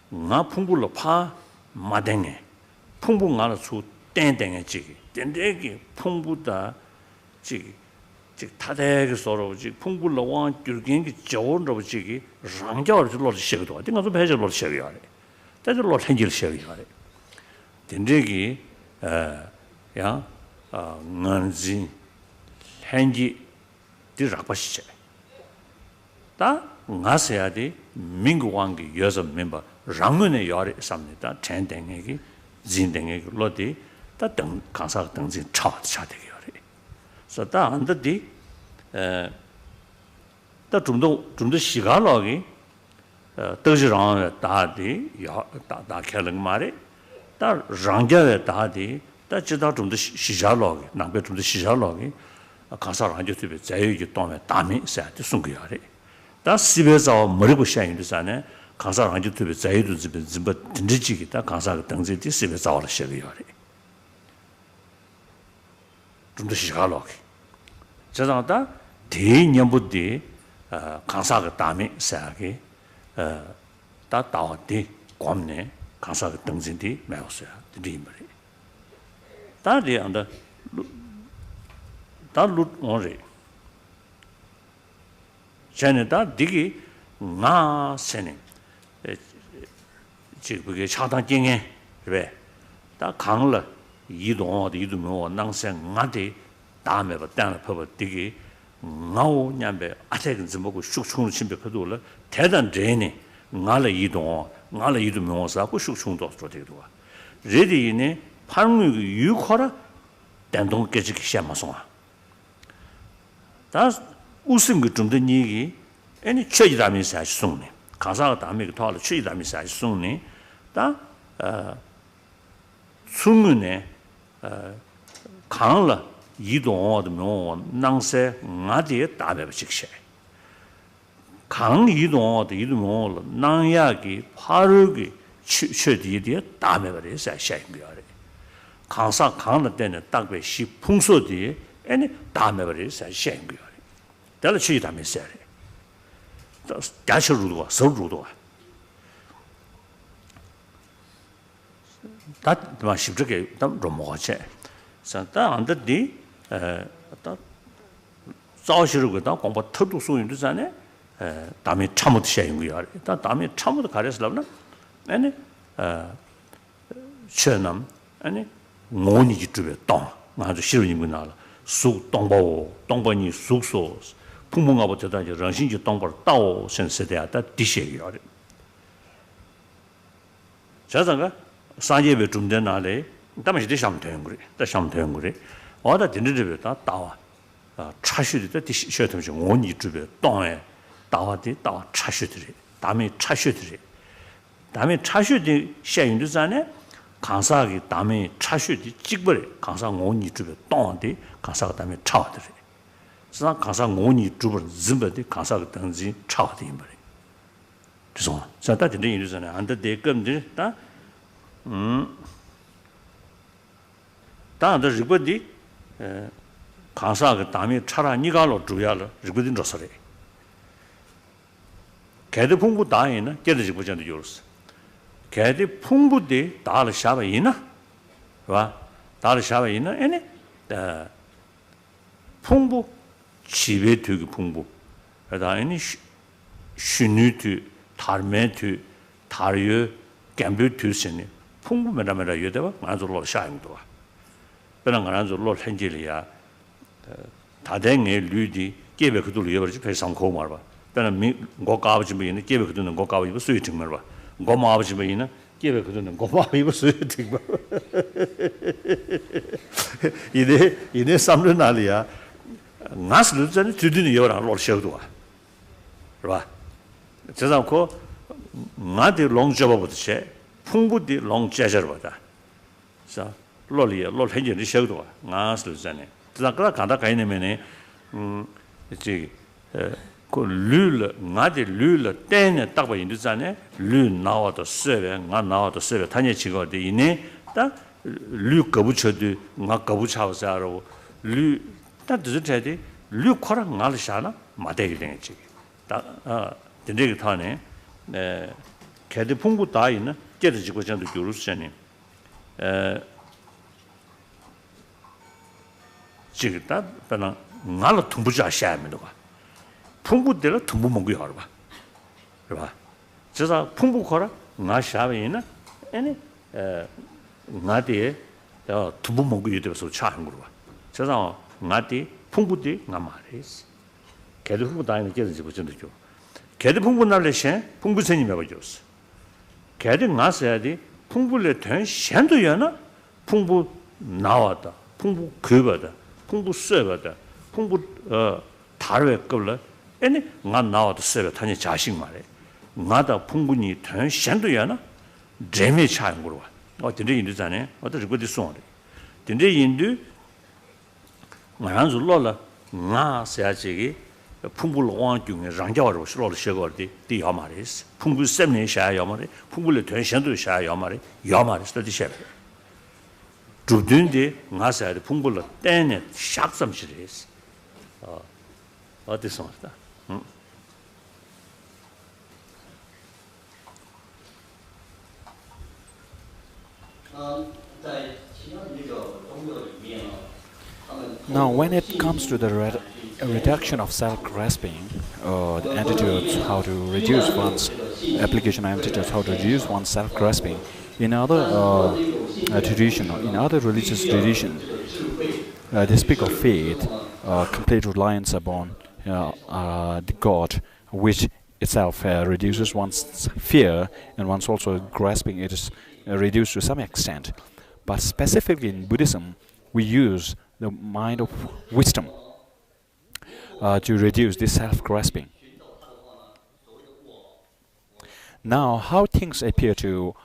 나 풍불로 파 마댕에 풍불가로 수 땡땡에 지기 땡땡이 풍부다 즉 다대그 서로 즉 풍불로 왕 줄겐기 저온로 지기 랑겨로 시기도 어딘가 좀 해줘로 시기야 대들로 현질 시기야 땡땡이 야 난지 현지 디락바시체 다 나세야디 민구왕기 여섯 멤버 랑은의 열에 삽니다 젠댕에기 진댕에기 로디 다등 강사 등진 차되게 열에 그래서 안더디 다 좀더 시간하기 더지랑 다디 다 keleng 말에 다 랑자에 다디 다 지다 좀더 시자하기 남배 좀더 시자하기 강사를 한 주에 자유기 동에 담이 세트 숨겨야래 다 집에서 머리고 샤인도잖아 강사를 한 주에 자유도 집에 든지기다 강사가 등지디 집에서 와서 시작이야래 좀더 시작하려고 저장다 대년부터 강사가 담이 세하게 다 다왔디 관내 강사가 등진디 매웠어요 드림을 다리 안다 다루 오래 전에다 디기 나 세네 지금 차단 경에 왜다 강了이동뭐 낭생 나데 다음에 봤다는 법 디기 나오 냠베 아테근 좀 먹고 쑥쑥 침벽 해도를 대단 되네 ngala yidong ngala yidu myosa ku shuk chung do so de do ready ne parmu yu khora dandong ge ji xia ma song 다 우승 그 정도 얘기 아니 최지다면서 아주 송네 가사가 다음에 더 최지다면서 아주 송네 다 수문에 강了이동어도 뭐 낭세 나디에 답에 직시 강 이동어도 이동어 낭야기 파르기 최디에 답에 버려서 샤인거래 강사 강을 때는 딱배 시 풍소디 아니 답에 버려서 샤인거래 달라 최지다면서 야셔루도 서루도 다 쉽게 좀 먹어체 산다 안데디 다 자시르고다 공부 터도 소인도 전에 다음에 참도 시행인 거야. 다 다음에 참도 가려서라나 아니 최남 아니 모니 지주에 땅 아주 싫은 거 나라 수 동보니 숙소 풍문가부터 다 정신지 동보 다 선세대다 디시야. 자자가 산예배 중된 날에 담시 되시면 되는 거래. 되시면 되는 거래. 어다 dinner 다 따와. 차슈도 디셔도 좀 원이 주베 땅에 따와디 따와 차슈들이. 다음에 차슈들이. 다음에 차슈디 시행도 전에 강사기 다음에 차슈디 찍버려. 강사 원이 주베 땅디 강사가 다음에 차와들이. 그래서 강사 원이 주버 즈버디 강사가 등지 차와디 말이. 그래서 자다 dinner 전에 안데 대금들 다 다들 리버디 강사가 담이 차라 니가로 주야로 리버디 로서래 개드 풍부 다에는 개드 지부전도 요르스 개드 풍부디 다를 샤바이나 와 다를 샤바이나 에네 풍부 집에 두기 풍부 그다음에 슈누트 달메트 다르여 갬뷰트스니 풍부면라면라 여대와 만족로 샤임도 와 그런 거는 저로 현실이야 다댕의 류디 깨베 그들 여버지 배상 고말 봐 그러나 고가 아버지 뭐이네 깨베 그들은 고가 아버지 수이 정말 봐 고마 아버지 뭐이네 깨베 그들은 고마 아버지 수이 정말 이네 삼는 날이야 나스를 전에 주디는 여랑 로셔도 와 봐 저자고 나디 롱저버부터 풍부디 롱제저보다 자 롤이야 롤 현재의 셔도 나스를 전에 그다가 간다 가이네면에 이제 그 룰 나디 룰 때에 딱 봐 있는 전에 룰 나와도 세베 나 나와도 세베 단위 지거데 이네 딱룰 거부쳐도 나 거부차오자로 룰딱 드저대 룰 코랑 나르샤나 마대기 되겠지 딱 된대기 타네 개들 풍부 다 있는 깨지고 전도 교루스잖니 지금 다 그냥 나를 tum부자 샤면도 봐 풍부대로 tum부 먹고 하러 봐 그봐 저자 풍부 거라 나 샤면이나 아니 나디에 tum부 먹고 이대서 차한 거로 봐 저자 나디 풍부대 나 말이지 개들 풍부 다 있는 깨지고 전도 교 개들 풍부 날래시 풍부선이 먹어줬어 개들 나서야 돼 풍부를 된 셴도야나 풍부 나왔다 풍부 그거다 풍부 쇠거다 풍부 다르게 걸려 아니 나 나와도 쇠가 타니 자식 말해 나다 풍부니 된 셴도야나 재미 차인 거로 와 어떻게 인도잖아 어떻게 그것도 손에 근데 인도 나한테 놀라 나 세야지기 풍부를 왕중에 장자로 실로를 셔거디 디야 말이스 풍부 셈네 샤야 말이 풍부를 된 셴도 샤야 말이 야 말이스 디셔 주든데 나사의 풍부를 때네 샥섬시리스 어디서 왔다 Now, when it comes to the reduction of self-grasping, the attitudes, how to reduce one's application of attitudes, how to reduce one's self-grasping, in other tradition, in other religious tradition, they speak of faith, complete reliance upon the God, which itself reduces one's fear, and one's also grasping it is reduced to some extent. But specifically in Buddhism, we use the mind of wisdom to reduce this self-grasping. Now, how things appear to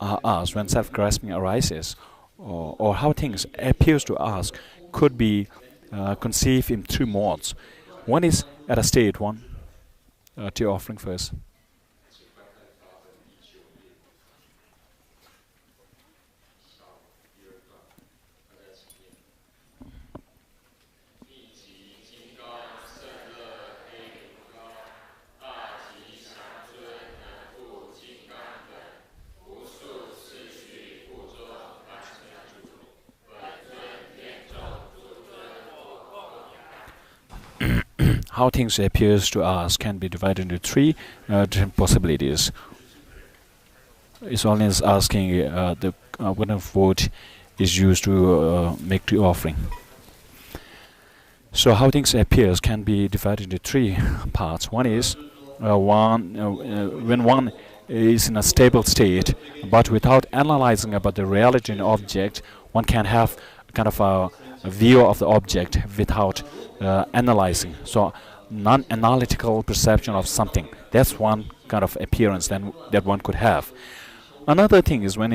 us when self-grasping arises, or how things appears to us, could be conceived in two modes. One is at a state one. Tea offering first. How things appears to us can be divided into three different possibilities. It's always asking the what kind of wood is used to make the offering. So how things appears can be divided into three parts. One is when one is in a stable state, but without analyzing about the reality in the object, one can have kind of a view of the object without analyzing. So non-analytical perception of something. That's one kind of appearance that one could have. Another thing is when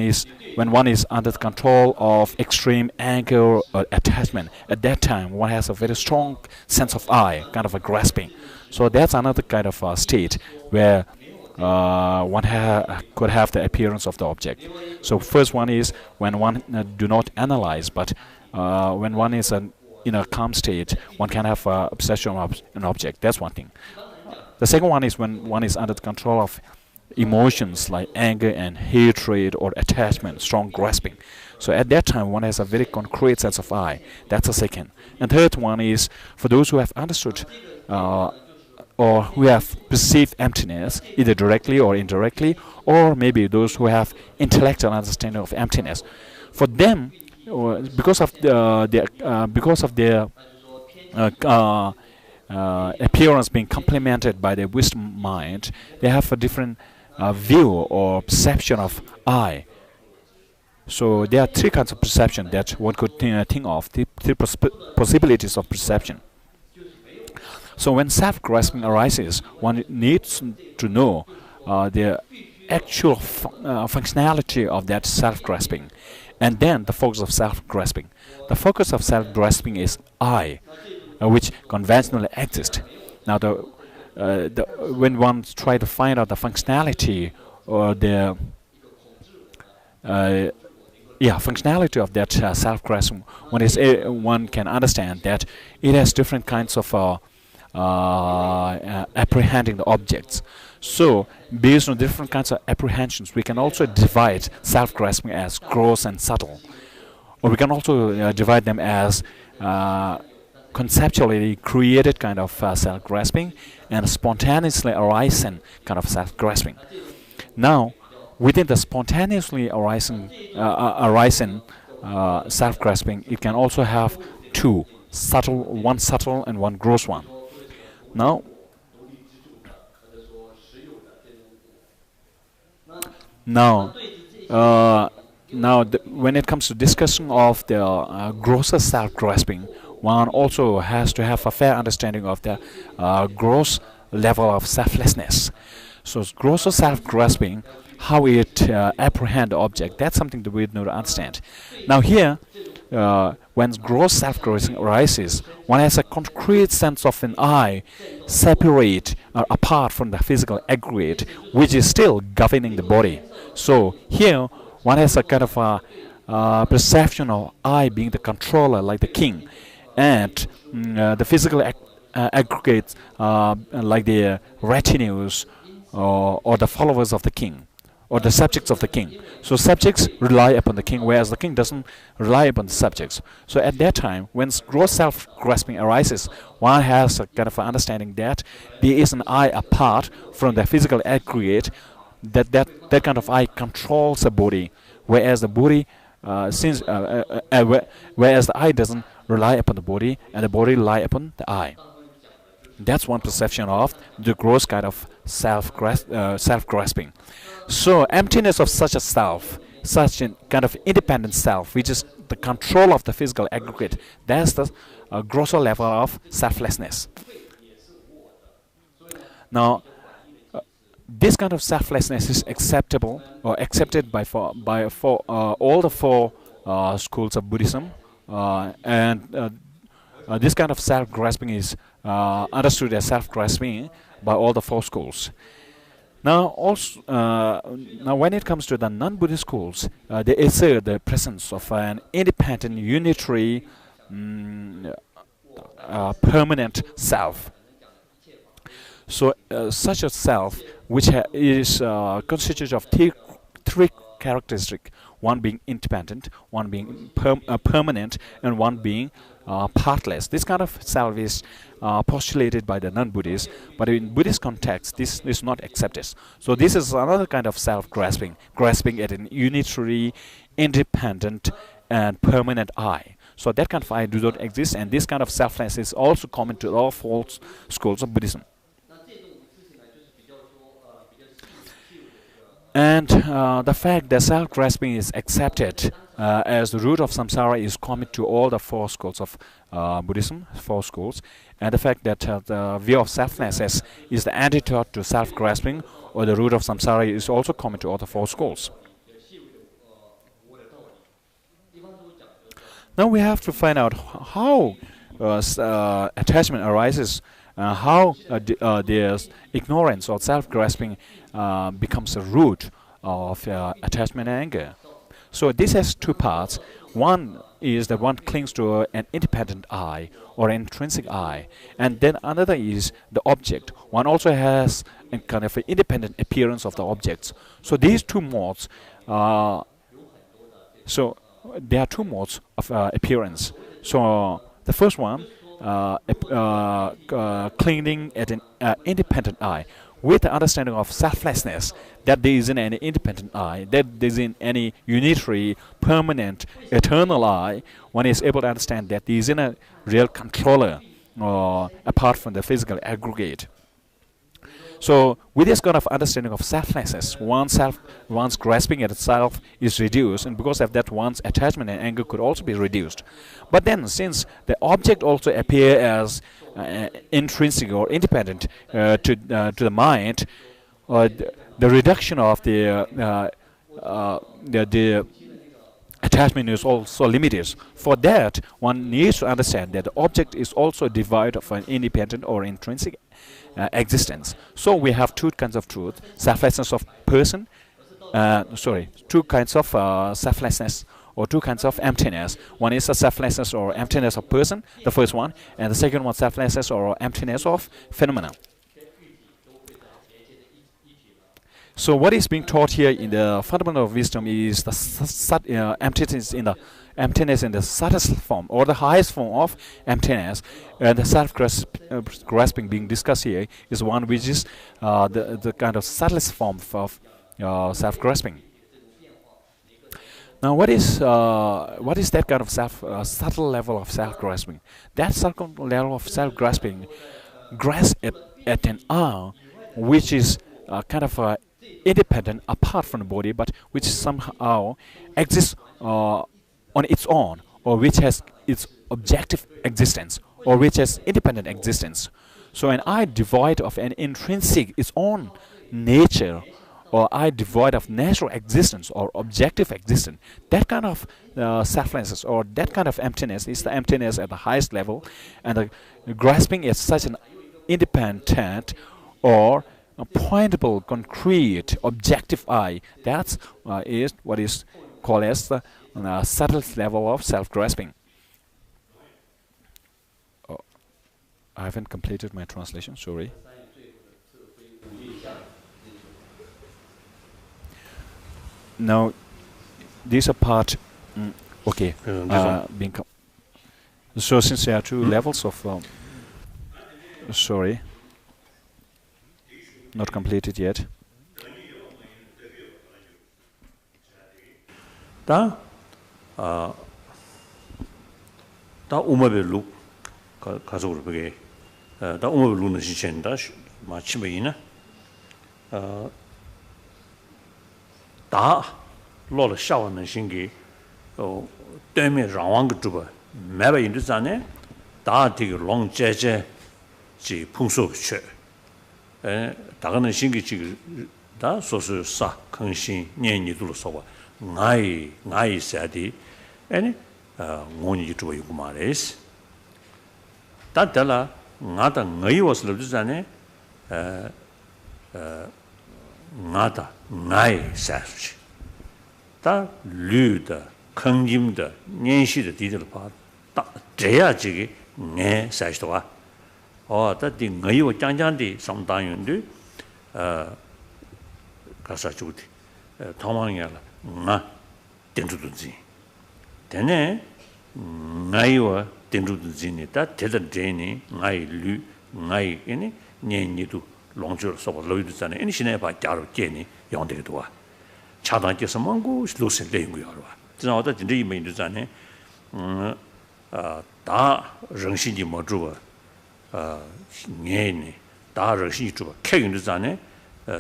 one is under the control of extreme anger or attachment. At that time, one has a very strong sense of I, kind of a grasping. So that's another kind of state where one could have the appearance of the object. So first one is when one do not analyze, but when one is in a calm state, one can have obsession of an object. That's one thing. The second one is when one is under the control of emotions like anger and hatred or attachment, strong grasping. So at that time, one has a very concrete sense of I. That's the second. And third one is for those who have understood or who have perceived emptiness, either directly or indirectly, or maybe those who have intellectual understanding of emptiness. For them, because of their appearance being complemented by their wisdom mind, they have a different view or perception of I. So there are three kinds of perception that one could think of, three possibilities of perception. So when self-grasping arises, one needs to know the actual functionality of that self-grasping, and then the focus of self-grasping. The focus of self-grasping is I, which conventionally exists. Now, when one tries to find out the functionality or the functionality of that self-grasping, one can understand that it has different kinds of apprehending the objects. So, based on different kinds of apprehensions, we can also divide self-grasping as gross and subtle, or we can also divide them as conceptually created kind of self-grasping and spontaneously arising kind of self-grasping. Now, within the spontaneously arising self-grasping, it can also have two subtle, one subtle and one gross one. Now, when it comes to discussion of the grosser self-grasping, one also has to have a fair understanding of the gross level of selflessness. So grosser self-grasping, how it apprehend the object, that's something that we need to understand. Now here, when gross self-grasping arises, one has a concrete sense of an I separate or apart from the physical aggregate, which is still governing the body. So here, one has a kind of a perception of I being the controller, like the king, and the physical aggregates, like the retinues or the followers of the king, or the subjects of the king. So subjects rely upon the king, whereas the king doesn't rely upon the subjects. So at that time, when gross self-grasping arises, one has a kind of understanding that there is an I apart from the physical aggregate, that kind of I controls the body, whereas the body, whereas the I doesn't rely upon the body, and the body rely upon the I. That's one perception of the gross kind of self-grasping. So emptiness of such a self, such a kind of independent self, which is the control of the physical aggregate, that's the grosser level of selflessness. Now, this kind of selflessness is acceptable or accepted by all the four schools of Buddhism, and this kind of self-grasping is understood as self-grasping by all the four schools. Now, also, now when it comes to the non-Buddhist schools, they assert the presence of an independent, unitary, permanent self. So, such a self, which is constituted of three characteristics: one being independent, one being permanent, and one being partless. This kind of self is postulated by the non-Buddhists, but in Buddhist context, this is not accepted. So this is another kind of self-grasping, grasping at an unitary, independent, and permanent I. So that kind of I do not exist, and this kind of selflessness is also common to all four schools of Buddhism. And the fact that self-grasping is accepted as the root of samsara is common to all the four schools of Buddhism, four schools, and the fact that the view of selflessness is the antidote to self-grasping or the root of samsara is also common to all the four schools. Now we have to find out how attachment arises, how there's ignorance or self-grasping becomes a root of attachment and anger. So this has two parts. One is that one clings to an independent I or intrinsic I, and then another is the object. One also has a kind of an independent appearance of the objects. So these two modes, so there are two modes of appearance. So the first one, clinging at an independent I, with the understanding of selflessness, that there isn't any independent I, that there isn't any unitary, permanent, eternal I, one is able to understand that there isn't a real controller apart from the physical aggregate. So with this kind of understanding of selflessness, one's grasping at itself is reduced, and because of that, one's attachment and anger could also be reduced. But then, since the object also appear as intrinsic or independent to the mind, the reduction of the attachment is also limited. For that, one needs to understand that the object is also devoid of an independent or intrinsic existence. So we have two kinds of truth: selflessness of person, two kinds of selflessness or two kinds of emptiness. One is a selflessness or emptiness of person, the first one, and the second one, selflessness or emptiness of phenomena. So what is being taught here in the Fundamental Wisdom is the emptiness in the subtlest form, or the highest form of emptiness, and the self-grasping being discussed here is one which is the kind of subtlest form of self-grasping. Now, what is that kind of subtle level of self-grasping? That subtle level of self-grasping grasps at an I, which is kind of independent apart from the body, but which somehow exists on its own, or which has its objective existence, or which has independent existence. So an I devoid of an intrinsic, its own nature, or I devoid of natural existence or objective existence, that kind of selflessness or that kind of emptiness is the emptiness at the highest level, and the grasping at such an independent or a pointable, concrete, objective I, that is what is called as the subtlest level of self-grasping. Oh, I haven't completed my translation, sorry. Now, these are part, okay, so since there are two levels of, sorry, not completed yet. 다 우마벨로 가족으로 보게 다 오늘 루는 시천다 마치면이나 다 로를 샤워는 신기 때문에 라왕 그 주바 매바 인도산에 다 되게 롱제제 지 풍속체 다가는 신기 지금 다 소수 사 컨신 년이도 소와 나이 사디 아니 원이 주바 이거 말이스 다달라 나다 너희 왔을 때잖아요 나다 나이 사지 다 류다 긍짐다 년시的 디들 봐这样这个내 사시도와 다디 너희와 짱짱디 상당연데 가서 주디 도망이야 나 된주든지 되네 너희와 된주든지니 다 대단되니 나이 나이 이니 년이도 롱줄 서버 로이드잖아요 이니 신에 봐 자로 깨니 용되기도 와 차단께서 뭔고 슬로스 내용이야 봐 진짜다 진짜 이메인도잖아요 다 정신이 뭐 주고 녀네 다 정신이 주고 캐긴도잖아요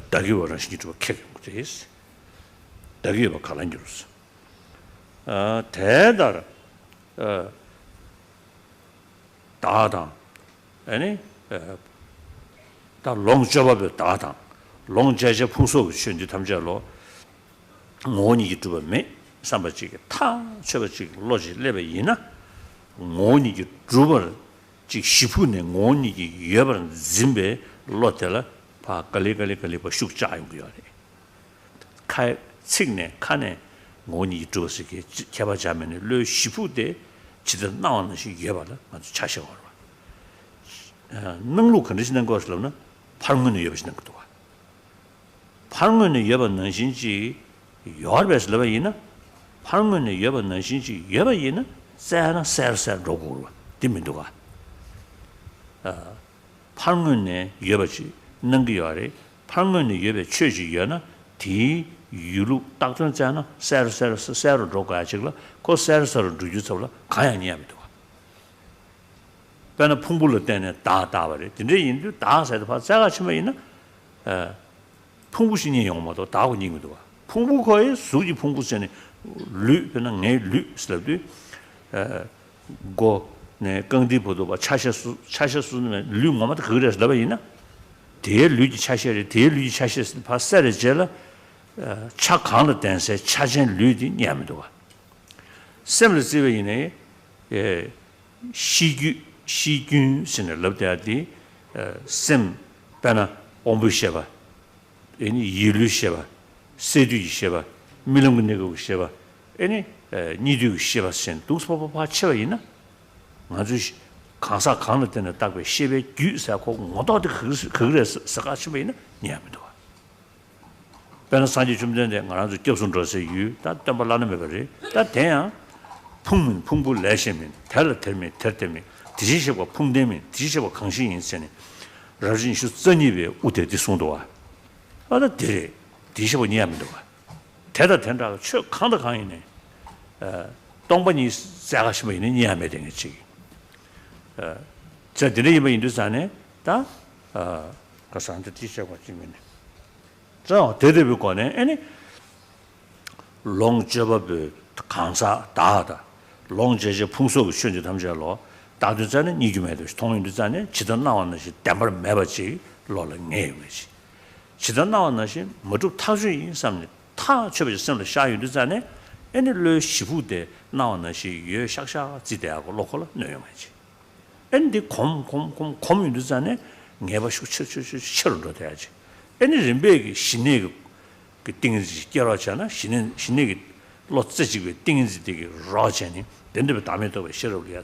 다기와 정신이 주고 캐긴 거지 다기와 갈란줄스 대달 다당 아니 다 롱접업에 다당 롱제제 풍속 현지 탐자로 원이 주범에 삼바지게 타 쳐버지 로지 레베이나 원이 주범 지 10분에 원이 여번 짐베 로텔라 바 갈리갈리 바 숙자용이야 카 책네 칸에 원이 주어서게 개발자면은 르 10분에 지도 나오는 시 여봐라 아주 자셔와 능로 건드시는 것으로는 8년에 여보시는 것도 와 8년에 여보는 신지 요알베스 레베이나 8년에 여보는 신지 여베이나 세나 세르세 로고로 디민도가 8년에 여보지 능기요아래 8년에 여베 최지여나 디 유루 딱전잖아 세르세르스 세르 로가지글라 그 세르서를 주주서라 가야니야미도 배는 풍부를 때는 다 버려 근데 인도 다 해서 봐 제가 치면 풍부신이 용모도 다고 님도 와 풍부 거의 수지 풍부선에 류 배는 내류 슬럽도 고네 경디보도 봐 차셔수는 류 뭐마다 그래서 나 봐이나 대류지 차셔리 대류지 차셔스 파세르젤라 차강의 댄세 차전 류디 냠도 와 셈르지베이네 시균 신을 럽다디 셈 바나 ombusheba eni yilusheba seduisheba milungnegosheba eni nidusheba sen 두스포포 쳐이나 아주 가사 강을 때는 딱왜 시베 규사고 모두도 그래서 서가시면은 냐면도 배는 산지 좀 전에 아주 접순로서 유다 담발라는 메버리 다 대야 풍부 내시면 달ter면 terter면 디시셔고 풍되면 디시셔고 강신 인생에 라진슈 전입에 우대디 송도와 아다 데 디시고 냐면도 대다 된다고 쭉 강도 강이네 동반이 자가시면 있는 냐면 되겠지 자 드레이버 인도산에 다 가산데 디시고 지면 저 대대비권에 아니 롱저버브 강사 다하다 롱제제 풍속 현재 담자로 다주자는 이규매도 통인도자네 지던 나왔는지 담을 매버지 로는 내외지 지던 나왔는지 모두 타주 인삼네 타 처벌 선을 샤유도자네 애니르 시부대 나왔는지 예 샥샥 지대하고 로컬 내용이지 엔디 곰인도자네 내버시고 쳐로 돼야지 애니 림베기 신내기 그 띵지 깨라잖아 신내기 로츠지고 띵지 되게 로제니 된데 다음에도 싫어리야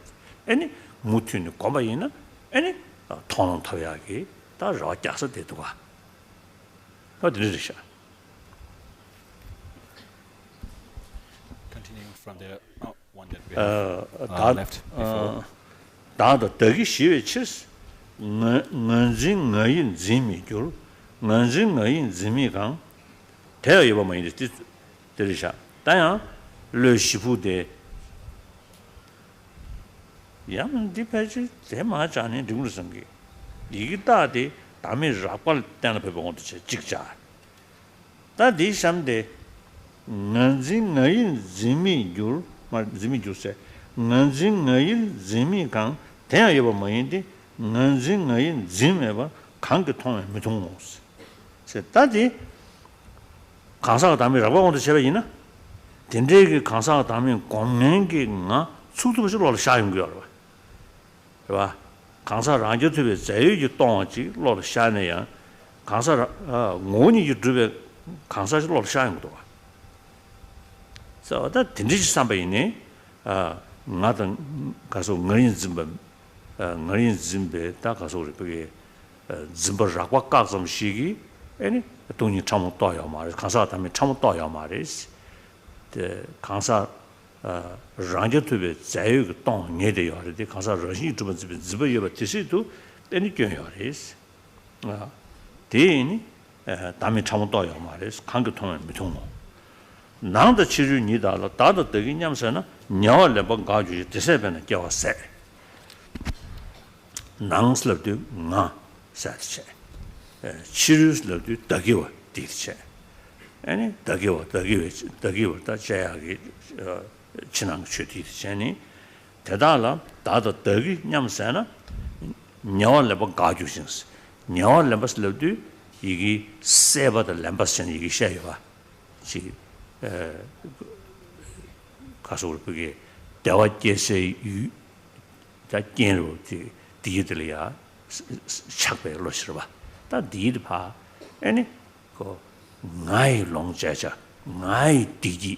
애니 무튼이 고바이나 애니 통은 타야기 다 로자서 되도가 어디르셔 Continuing from the one that we have left before. 다도 되게 쉬워 치스 ngân zimi gyur ngân zimi 대여 이번에 이제 들으셔 다야 le shifude 야면 디페지 제마자네 누구를 생기 이게 다디 담에 라빨 때는 배봉도 직자 다디 샴데 난진 나인 지미줄 말 지미줄세 난진 나인 지미강 대야 여보 뭐인데 난진 나인 지메바 강그 통에 무통모스 세 다디 강사가 담에 라빨도 제베이나 덴데기 강사가 담에 공명기가 수도부시로 샤용 거야 봐 강사 랑저트베 자유지 동지 로르 샤네야 강사 원이 유튜브에 강사시 로르 샤용 거도 자 다 딘지지 삼베이네 나던 가서 ng인 짐범 ng인 짐베 다 가서 우리 그게 짐버라고 깎좀 시기 아니 돈이 참 떠야 말이 강사 다음에 참 떠야 말이 데 강사 랑저트베 자유가 동 녀대요 하는데 강사 러시 좀 집에 여바 티시도 되니 겨요리스 대니 담에 참 떠야 말이 강교 통을 미통모 나도 치료니다 다도 되게 냠서나 녀를 번 가지고 대세변에 겨웠어 낭슬도 나 사체 치료스도 되게와 디체 아니 되게와 다 제약이 지난 취지니 대달라 다도 되게 냠서나 녀를 번 가지고 녀를 버슬도 이게 세바들 램버션 이게 셔요와 지 가서 그게 대화께서 다 깨로 디들이야 착배로 싫어봐 다 디드 봐 아니 그 나이 롱자자 나이 디지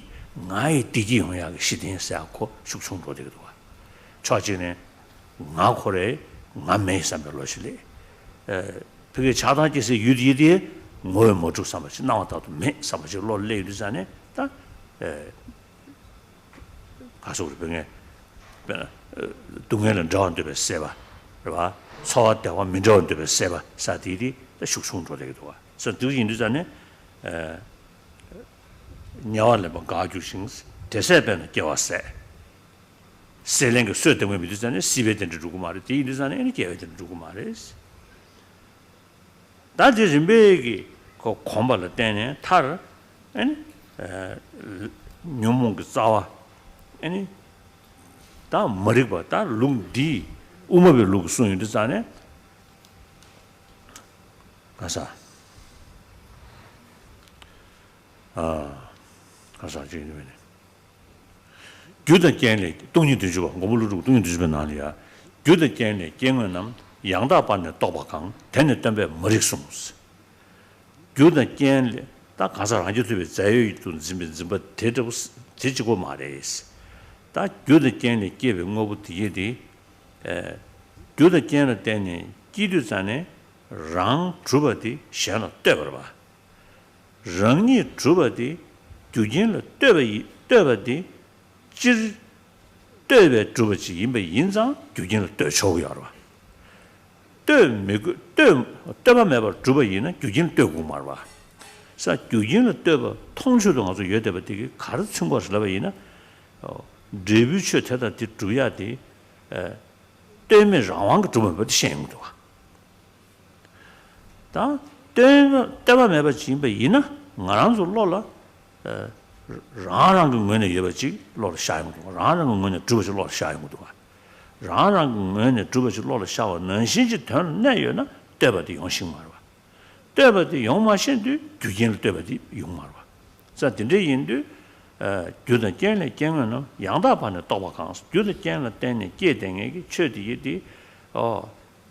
뭐야 시대에서고 숙성도 되기도 와 저전에 나코래 남매삼별로 실래 그게 자다께서 유디디에 뭐 죽삼아지 나왔다도 매 삼아지 롤레이르잖아요 다 가서 우리 병에 동해는 저한테 세봐 그봐 서대와 민저한테 세봐 사디디 숙성도 되기도 와 그래서 두인들잖아요 냐월에 뭐 가주신 대세변에 겨왔어 셀랭 그 수되면 믿잖아요 시베든 주고 말이 디르잖아요 이렇게 해야든 주고 말이지 다들 준비기 그 공부를 때네 탈 아니 뇽몽 그 싸와 아니 다 머리 봐다 룽디 우마베 룩 소인도 자네 가사 가사 지는네 교대 견례 동이 되죠 고물로 동이 되면 나리야 교대 견례 견은 양다반의 도박강 되는 때문에 머리 숨스 교대 견례 다 가서 아주도 자유도 짐짐 대지고 말해스 다 교대 견례 개베 뭐부터 얘디 교대 견례 때니 기류산에 랑 주버디 샤나 때버봐 랑이 주버디 규진을 때버디 질 때베 주버지 임베 인상 규진을 때쳐요라 때메버 주버이는 규진을 때고 말봐 사 규진을 때버 통수도 가서 여대버 되게 가르친 것을 봐이나 데뷔처 때다 주야디 때메 라왕 주버버 시행도 다 때바 매버 짐베 이나 나랑 솔로라 라랑 그거는 여버지 로르 샤용도 라랑 그거는 주버지 로르 샤용도 라랑 그거는 주버지 로르 샤워 능신지 더 내요나 때바디 용신 말와 때바디 용마신도 규진을 때바디 용 말와 자 근데 인도 교단 견에 견은 양다반의 도박강스 교단 견을 때는 계등에게 최디디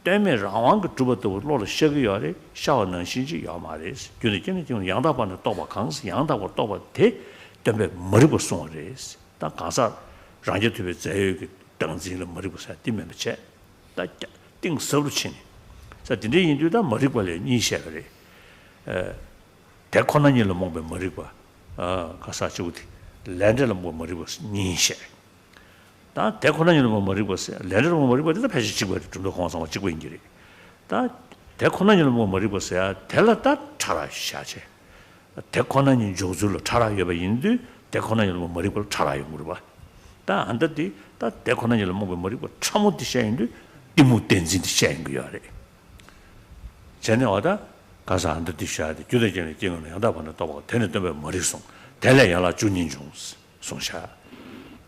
때문에 라왕 그 주버도 로르 셔기요래 샤워는 신지 야마레스 교단 견에 지금 양다반의 도박강스 양다고 도박대 때문에 머리고 송어레스 다 가사 랑제트베 제의 당진을 머리고 사 뛰면 제 다 띵서루치니 자 근데 인도다 머리고래 니셔그래 대코나니를 몸에 머리고 가사 주디 랜드를 머리고 니셔 다 대코나니를 머리고 랜드를 머리고 다 패시 찍고 좀더 공상을 찍고 인기리 다 대코나니를 머리고 써야 텔라다 차라샤제 대코나니 조줄로 차라여봐 인도 대코나니를 머리고 차라요 물어봐 다 안다디 다 대코나니를 머리고 참못디 샤인도 이무 댄진디 샤인 거야래 쟤네 와다 가서 안 드셔야 돼. 주대전에 지금은 야다 번도 또 되는 때문에 머리송. 대래야라 주님 중 송샤.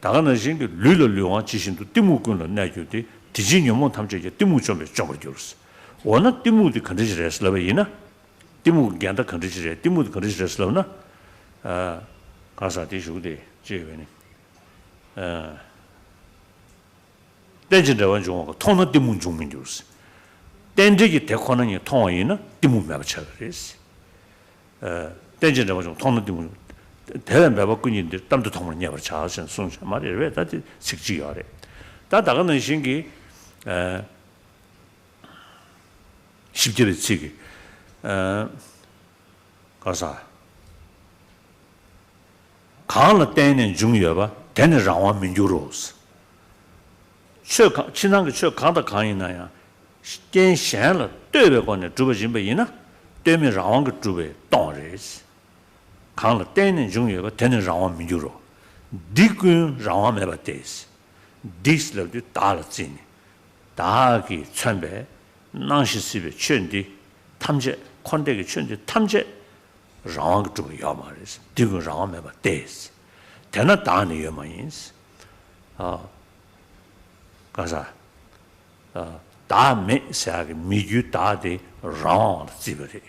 다가는 신기 류르류와 지신도 띠무군을 내주디 디진요모 탐제게 띠무 좀 줘버렸어. 원은 띠무디 컨디션에서 이나 띠무 간다 컨디션에 띠무디 컨디션에서나 가서 디슈디 제외네. 댄진대원 중하고 통은 띠무 중민 줄스. 댄지기 대권은 통화이나 띠무 매버쳐 그랬어. 댄진대원 중 통은 띠무 대란 매버꾼인데 땀도 통을 내버 차선 송샤 말이 왜 다지 식지요래. 다 다가는 신기 십절의 치기 가사 강을 때는 중요봐 되는 상황 민주로스 최 지난 그 강다 강이나야 젠샹了对别关的主被金被呢对面让个主被当然是강을 때는 중요봐 되는 상황 민주로 디군 상황 매바 데스 디스르도 달지니 다기 천배 낭시스베 천디 탐제 콘데기 천디 탐제 상황 좀 야마르스 디군 상황 매바 데스 되나 다니 야마인스 가사 다메 사기 미주 다데 랑 지버리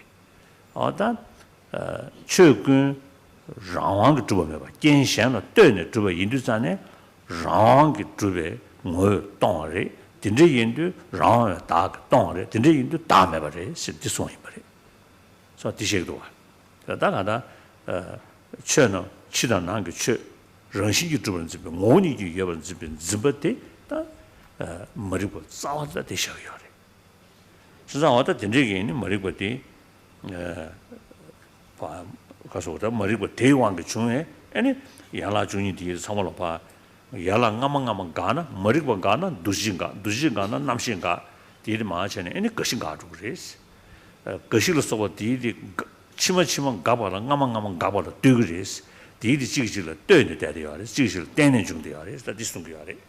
어다 최근 상황 좀 매바 괜찮아 되네 좀 인도산에 랑 주베 뭐 땅에 진짜 인도 랑 다 땅에 진짜 인도 다 매버래 실제 소이 버래 저 디식도 다가다 최는 치다 난게 최 정신이 주변 집에 모니기 여번 집에 집에 다 머리고 싸워다 되셔요. 진짜 어디 진짜게 있는 머리고디 가서 오다 머리고 대왕의 중에 아니 야라 중이 뒤에 상관로 봐 야라 nga망nga망 가나 머리고 가나 두신가 남신가 뒤에 마찬에 아니 것인가 아주 그랬어 것이로 써고 뒤에 치마치마 가봐라 nga망nga망 가봐라 되그랬어 뒤에 지기질을 떠는 데요 지기질 떼는 중대요 그래서 디스통이요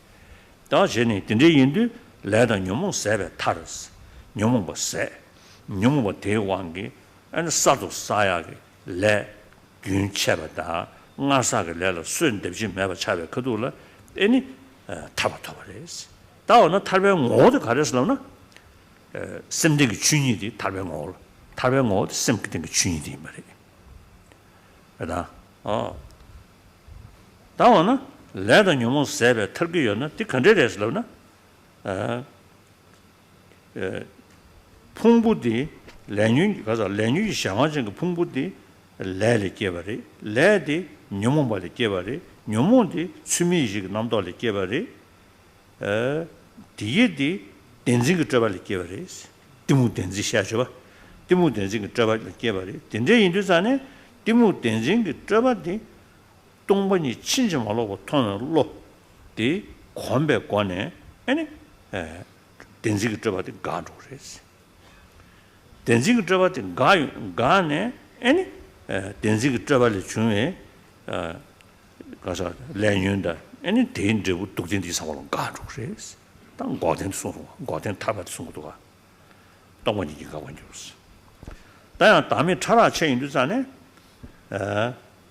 다 전에 근데 인도 레다 녀몽 세베 타르스 녀몽 버세 녀몽 버 대왕기 아니 사도 사야게 레 균체바다 나사게 레로 순대지 매바 차베 그도라 아니 타바타바레스 다오나 탈베 모두 가려서나 샘데기 춘이디 탈베 모두 샘기된 게 춘이디 말이야 그다 다오나 레다 녀몽 세베 털기요나 디 컨데레스로나 풍부디 레뉴 가서 레뉴 샹아진 그 풍부디 레레 깨버리 레디 녀몽발이 깨버리 녀몽디 수미지 남도리 깨버리 디에디 덴지그 트라발이 깨버리 디무 덴지 샤셔바 디무 덴지그 트라발이 깨버리 덴제 인도산에 디무 덴지그 트라발이 동번이 친지 말고 돈을 로디 권배권에 아니 덴지그 트라발이 가도레스 덴지그 트라발이 가네 아니 덴지그 트라발이 중에 가서 레뉴다 아니 덴지부 독진디 상황을 가도레스 땅 과된 소로 과된 타바드 소도가 동번이 가고 있었어 다야 다음에 차라 체인도잖아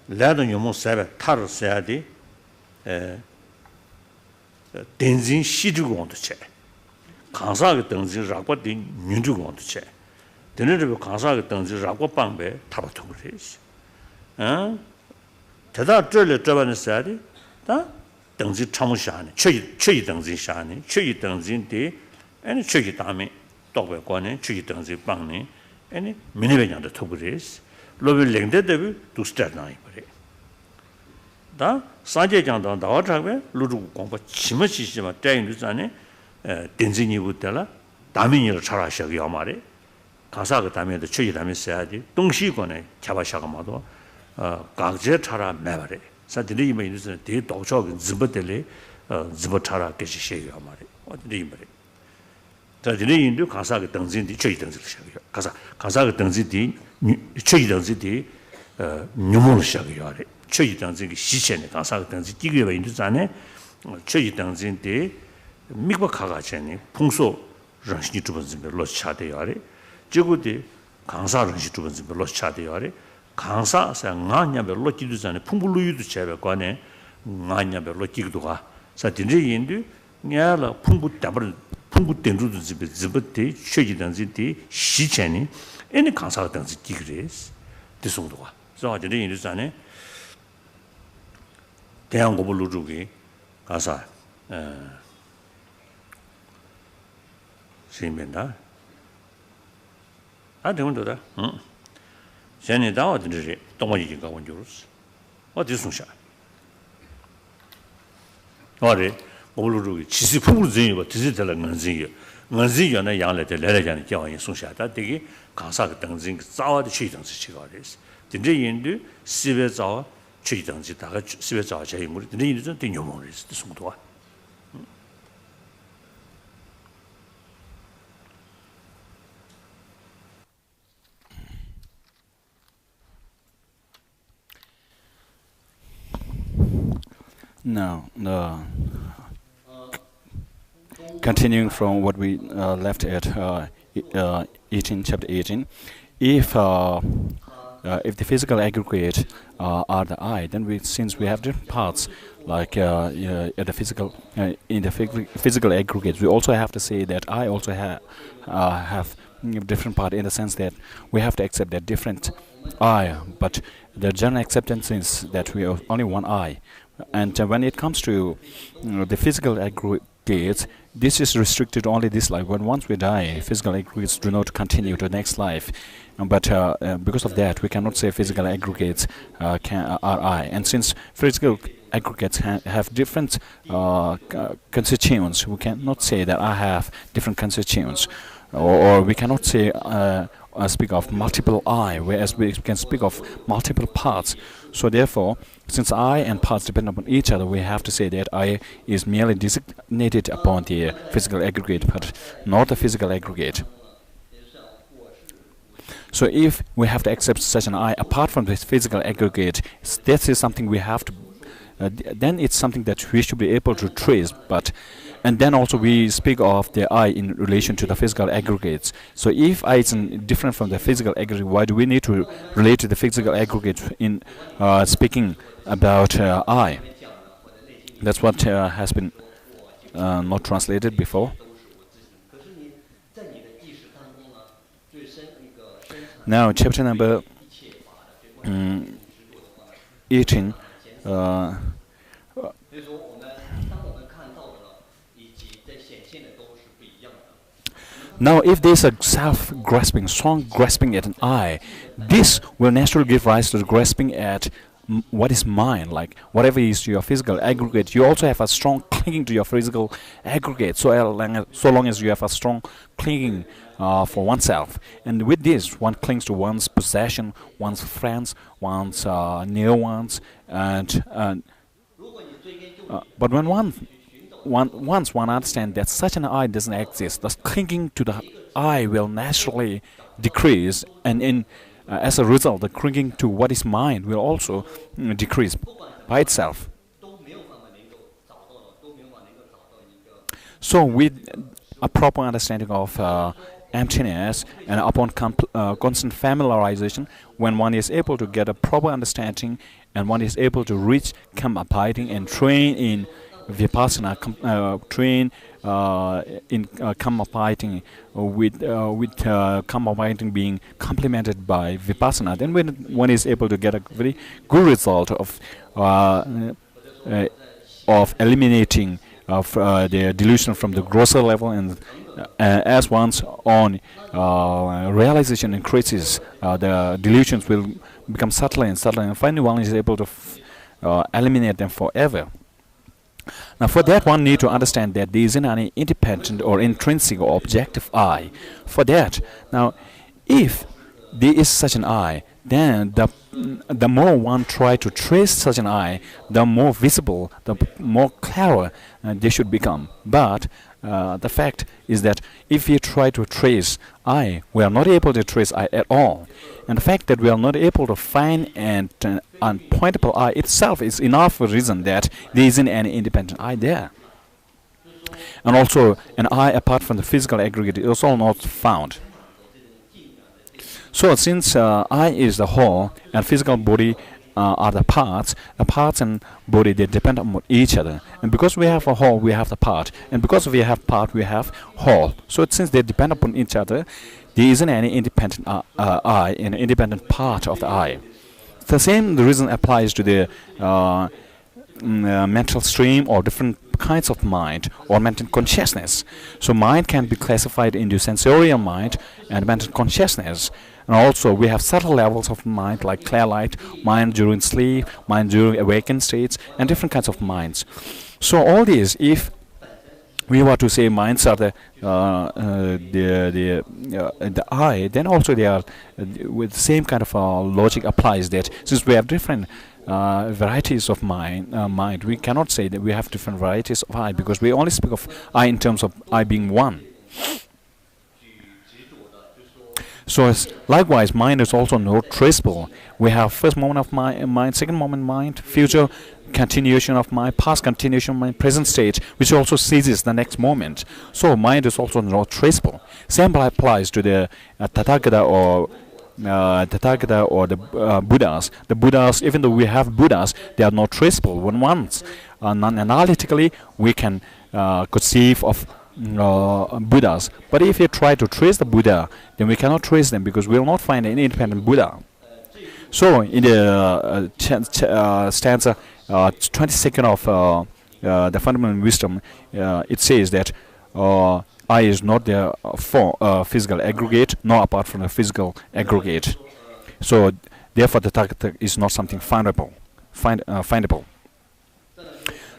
레다 녀몽 세베 타르세야디 덴진 시주고 온도체 강사가 던진 라고디 뉴주고 온도체 데네르 강사가 던진 라고 방배 타바통 그래시 대다 저를 저번에 써야디 다 던진 참으샤네 최이 던진 샤네 최이 던진디 아니 최이 다음에 또배 관에 최이 던진 방네 아니 미네베냐도 토그레스 로벨 랭데데비 두스타나이 버레 다 사제장도 나와자베 루루 공부 치마치시마 때인도잖아요 덴진이부터라 다민이를 잘하셔야 말에 가사가 다면도 최이 다면 써야지 동시권에 잡아셔가마도 강제 차라 매버레 사들이 이면 이제 대 도적 집어들이 집어차라 계시셔야 말에 어디 이면 자들이 인도 가사가 등진디 최이 등진을 셔야 가사가 등진디 최이 등진디 뉴몬을 셔야 돼 최이 등진이 시체네 가사가 등진 기계가 인도잖아요 최이 등진디 미국가가 전에 풍소 정신이 두 번째 로차대야래 지구대 강사를 주변에서 별로 차대요래 강사사 나냐 별로 기도 전에 풍불루유도 제배 관에 나냐 별로 기도가 자 딘제 인도 냐라 풍부 담을 풍부 된루도 집에 쉬지던지 시체니 애니 강사가 된지 기그레스 대송도가 저 딘제 인도 전에 대한 고불로 주기 가사 시민다 아 되면도다现在到的是东北已经搞完就是我就送下我的我路路其实普人有这是在了人人原来养来的来来讲的教人送下但这个刚啥个等人早的去等是去搞的是真正印度西边早去等是大概西边早些有没真正印度对牛毛的是送多No. Continuing from what we left at 18, chapter 18, if the physical aggregate are the I, then since we have different parts, like at the physical in the physical aggregates, we also have to say that I also have different part in the sense that we have to accept that different I, but the general acceptance is that we have only one I. And when it comes to the physical aggregates, this is restricted to only this life. When once we die, physical aggregates do not continue to the next life. But because of that, we cannot say physical aggregates are I. And since physical aggregates have different constituents, we cannot say that I have different constituents. Or we cannot say speak of multiple I, whereas we can speak of multiple parts. So therefore, since I and parts depend upon each other, we have to say that I is merely designated upon the physical aggregate, but not the physical aggregate. So if we have to accept such an I apart from this physical aggregate, this is something we have to then it's something that we should be able to trace. And then also we speak of the I in relation to the physical aggregates. So if I is different from the physical aggregate, why do we need to relate to the physical aggregate in speaking about I? That's what has been not translated before. Now, chapter number 18. Now, if there's a self-grasping, strong grasping at an I, this will naturally give rise to the grasping at what is mine, like whatever is your physical aggregate. You also have a strong clinging to your physical aggregate, so long as you have a strong clinging for oneself. And with this, one clings to one's possession, one's friends, one's near ones, but when once one understands that such an I doesn't exist, thus clinging to the I will naturally decrease, and as a result, the clinging to what is mine will also decrease by itself. So with a proper understanding of emptiness and upon constant familiarization, when one is able to get a proper understanding and one is able to reach calm abiding and train in vipassana, train in calm abiding with calm abiding being complemented by vipassana, then when one is able to get a very good result of eliminating the delusion from the grosser level, and as one's own realization increases, the delusions will become subtler and subtler, and finally one is able to eliminate them forever. Now, for that, one need to understand that there isn't any independent or intrinsic or objective I. For that, now, if there is such an I, then the more one try to trace such an I, the more visible, the more clear they should become. But the fact is that if we try to trace I, we are not able to trace I at all. And the fact that we are not able to find an unpointable I itself is enough reason that there isn't any independent I there. And also, an I apart from the physical aggregate is also not found. So since I is the whole and physical body are the parts and body, they depend on each other. And because we have a whole, we have the part. And because we have part, we have whole. So since they depend upon each other, there isn't any independent I and independent part of the I. The reason applies to the mental stream or different kinds of mind or mental consciousness. So mind can be classified into sensorial mind and mental consciousness. And also we have subtle levels of mind like clear light, mind during sleep, mind during awakened states, and different kinds of minds. So all these, if we were to say minds are the I, then also they are with the same kind of logic applies that since we have different varieties of mind, we cannot say that we have different varieties of I, because we only speak of I in terms of I being one. So likewise, mind is also not traceable. We have first moment of mind, second moment mind, future continuation of mind, past continuation of mind, present state, which also ceases the next moment. So mind is also not traceable. Same applies to the Tathagata or the Buddhas. The Buddhas, even though we have Buddhas, they are not traceable. When once non-analytically we can conceive of Buddhas, but if you try to trace the Buddha, then we cannot trace them because we will not find any independent Buddha. So in the stanza 22nd of the Fundamental Wisdom, it says that I is not the physical aggregate, nor apart from the physical aggregate. So therefore the Tathagata is not something findable.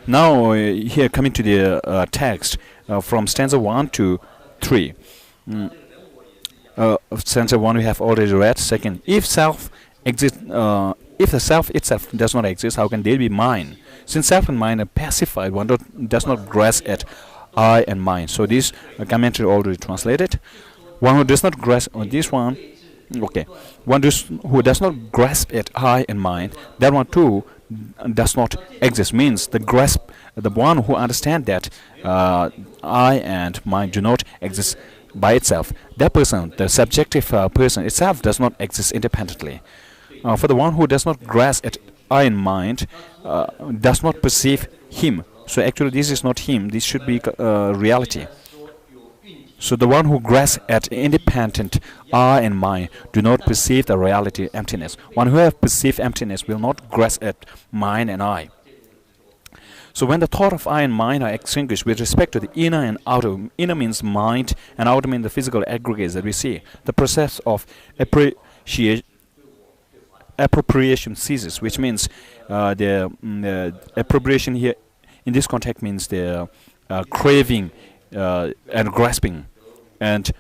Now here coming to the text from stanza 1 to 3. Stanza 1 we have already read. Second, if self exists, if the self itself does not exist, how can there be mind? Since self and mind are pacified, one does not grasp at I and mind. So this commentary already translated. One who does not grasp on this one, okay. Who does not grasp at I and mind, that one too does not exist. Means the one who understands that I and mind do not exist by itself. That person, the subjective person itself, does not exist independently. For the one who does not grasp at I and mind, does not perceive him. So actually this is not him, this should be reality. So the one who grasps at independent I and mind do not perceive the reality emptiness. One who have perceived emptiness will not grasp at mind and I. So when the thought of I and mind are extinguished with respect to the inner and outer, inner means mind and outer means the physical aggregates that we see, the process of appropriation ceases, which means the appropriation here in this context means the craving and grasping. And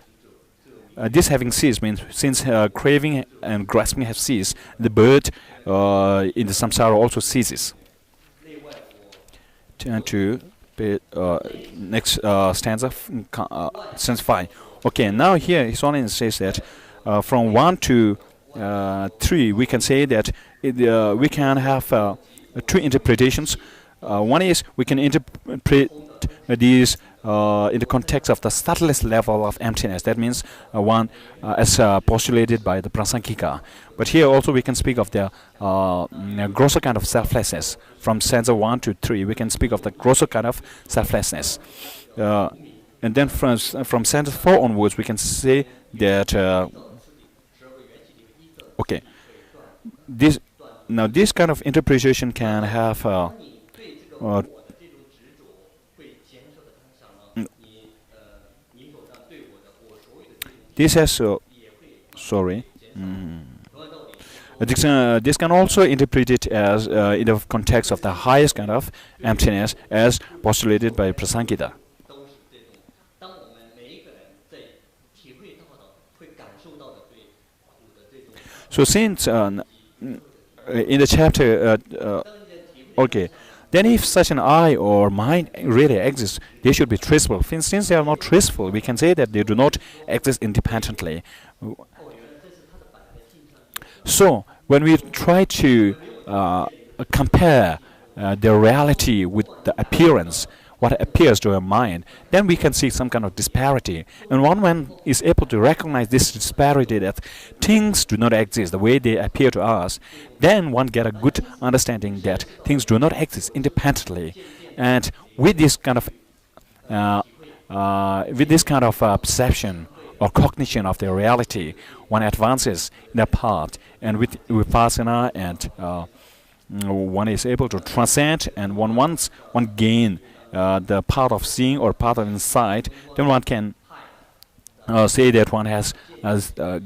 this having ceased means since craving and grasping have ceased, the birth in the samsara also ceases. Turn to next stanza, stanza 5. Okay, now here His Holiness says that from 1 to 3 we can say that we can have two interpretations. One is we can interpret these in the context of the subtlest level of emptiness. That means one as postulated by the Prasangika. But here also we can speak of the grosser kind of selflessness. From stanza 1 to 3 we can speak of the grosser kind of selflessness. And then from stanza 4 onwards we can say that okay, this kind of interpretation can have this has sorry. This can also interpret it as in the context of the highest kind of emptiness, as postulated by Prasangika. So since in the chapter, okay, then if such an I or mind really exists, they should be traceable. Since they are not traceable, we can say that they do not exist independently. So when we try to compare the reality with the appearance, what appears to our mind, then we can see some kind of disparity. And one is able to recognize this disparity, that things do not exist the way they appear to us, then one get a good understanding that things do not exist independently. And with this kind of perception or cognition of the reality, one advances in the path, and with vipassana, and one is able to transcend, and one gain the path of seeing or path of insight, then one can say that one has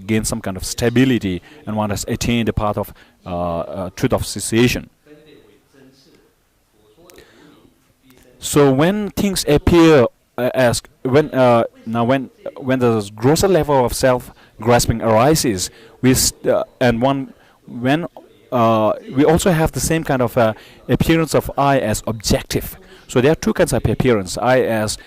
gained some kind of stability, and one has attained the path of truth of cessation. So when things appear when the grosser level of self-grasping arises, we also have the same kind of appearance of I as objective. So there are two kinds of appearance. I as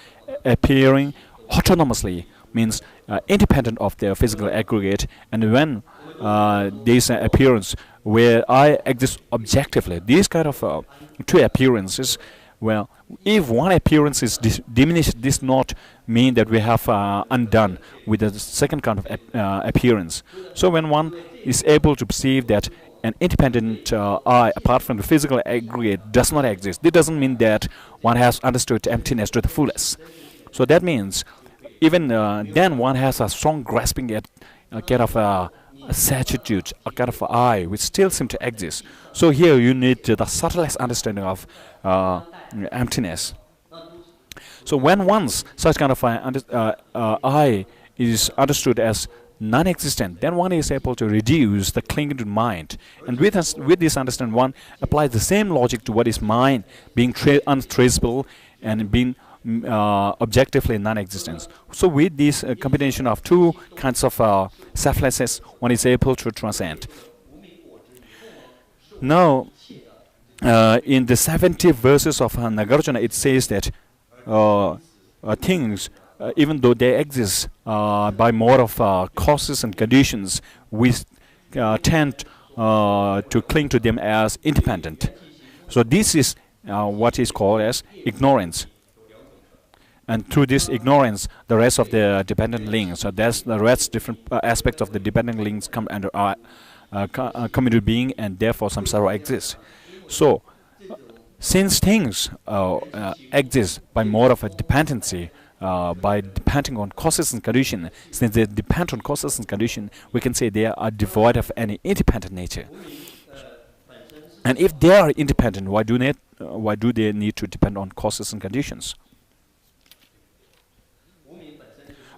appearing autonomously, means independent of the physical aggregate, and when there is an appearance where I exist objectively. These kind of two appearances, well, if one appearance is diminished, this not mean that we have undone with the second kind of appearance. So when one is able to perceive that an independent I, apart from the physical aggregate, does not exist, this doesn't mean that one has understood emptiness to the fullest. So that means even then one has a strong grasping at a kind of a certitude, a kind of I, which still seem to exist. So here you need the subtlest understanding of emptiness. So when once such kind of I is understood as non-existent, then one is able to reduce the clinging to mind. And with this understanding, one applies the same logic to what is mind, being untraceable and being objectively non-existence. So with this combination of two kinds of selflessness, one is able to transcend. Now, in the 70 verses of Nagarjuna, it says that things, even though they exist by mode of causes and conditions, we tend to cling to them as independent. So this is what is called as ignorance. And through this ignorance, the rest of the dependent links, so that's the rest different aspects of the dependent links come under come into being, and therefore samsara exists. So, since things exist by mode of a dependency, by depending on causes and condition, since they depend on causes and condition, we can say they are devoid of any independent nature. And if they are independent, why do they need to depend on causes and conditions?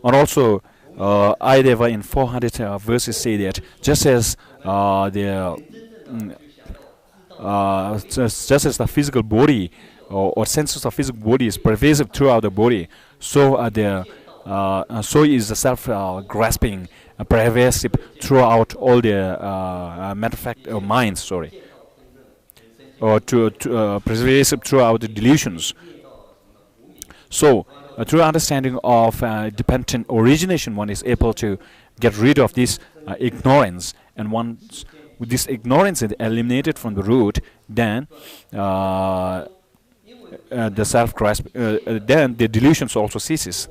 And also, Ayadeva in 400 verses say that just as the physical body or senses of physical body is pervasive throughout the body, so so is the self-grasping pervasive throughout all the matter of fact minds. Sorry, or pervasive throughout the delusions. So, through understanding of dependent origination, one is able to get rid of this ignorance, and once with this ignorance is eliminated from the root, then the self-grasp, then the delusions also ceases.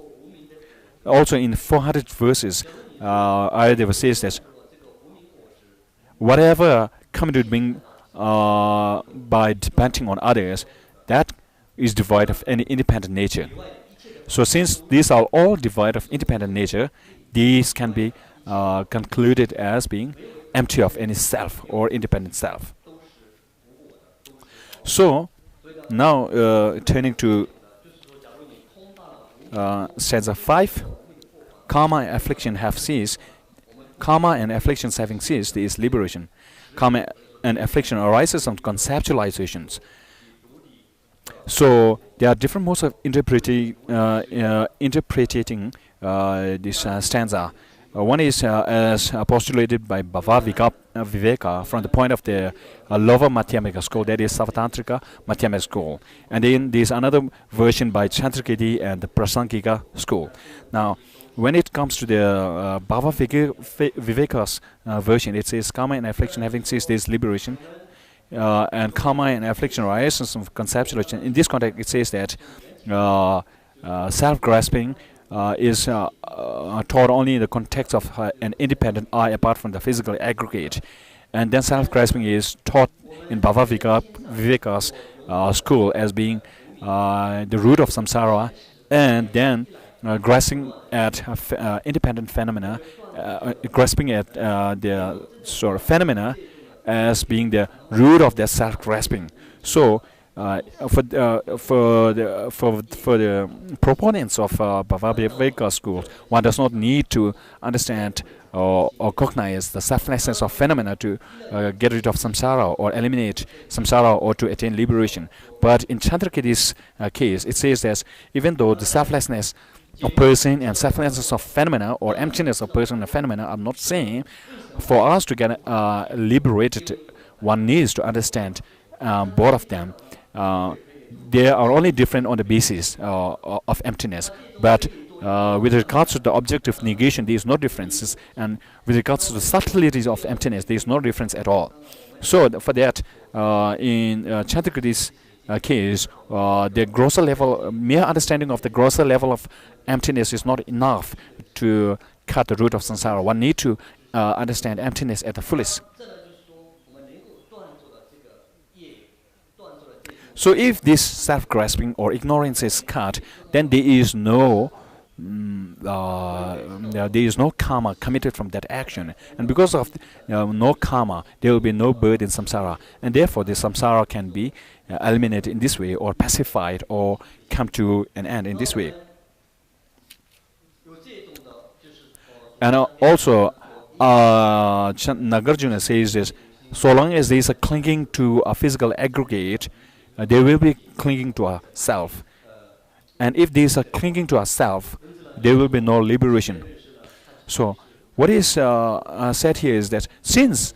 Also, in 400 verses, Ayadeva says that whatever come into being by depending on others, that is devoid of any independent nature. So since these are all devoid of independent nature, these can be concluded as being empty of any self or independent self. So now turning to stanza 5, karma and affliction have ceased. Karma and afflictions having ceased, there is liberation. Karma and affliction arises from conceptualizations. So there are different modes of interpreting this stanza. One is as postulated by Bhava Viveka from the point of the lower Madhyamika school, that is Savatantrika Madhyamika school. And then there is another version by Chandrakirti and the Prasangika school. Now, when it comes to the Bhava Viveka's version, it says karma and affliction having ceased, there is liberation. And karma and affliction arises from conceptualization. In this context, it says that self-grasping is taught only in the context of an independent I apart from the physical aggregate. And then self-grasping is taught in Viveka's school as being the root of samsara, and then grasping at independent phenomena, grasping at the sort of phenomena as being the root of their self-grasping. So for the proponents of Bhava school, one does not need to understand or cognize the selflessness of phenomena to get rid of samsara or eliminate samsara or to attain liberation. But in Chandrakirti's case, it says that even though the selflessness of person and selflessness of phenomena or emptiness of person and phenomena are not same, for us to get liberated, one needs to understand both of them. They are only different on the basis of emptiness, but with regards to the objective negation, there is no differences, and with regards to the subtleties of emptiness, there is no difference at all. So for that, in Chandrakirti's case, the grosser level, mere understanding of the grosser level of emptiness is not enough to cut the root of samsara. One needs to understand emptiness at the fullest. So if this self-grasping or ignorance is cut, then there is no karma committed from that action, and because of no karma, there will be no birth in samsara, and therefore the samsara can be eliminated in this way, or pacified, or come to an end in this way. And also, Nagarjuna says this: so long as there is a clinging to a physical aggregate, they will be clinging to a self. And if there is a clinging to a self, there will be no liberation. So what is said here is that since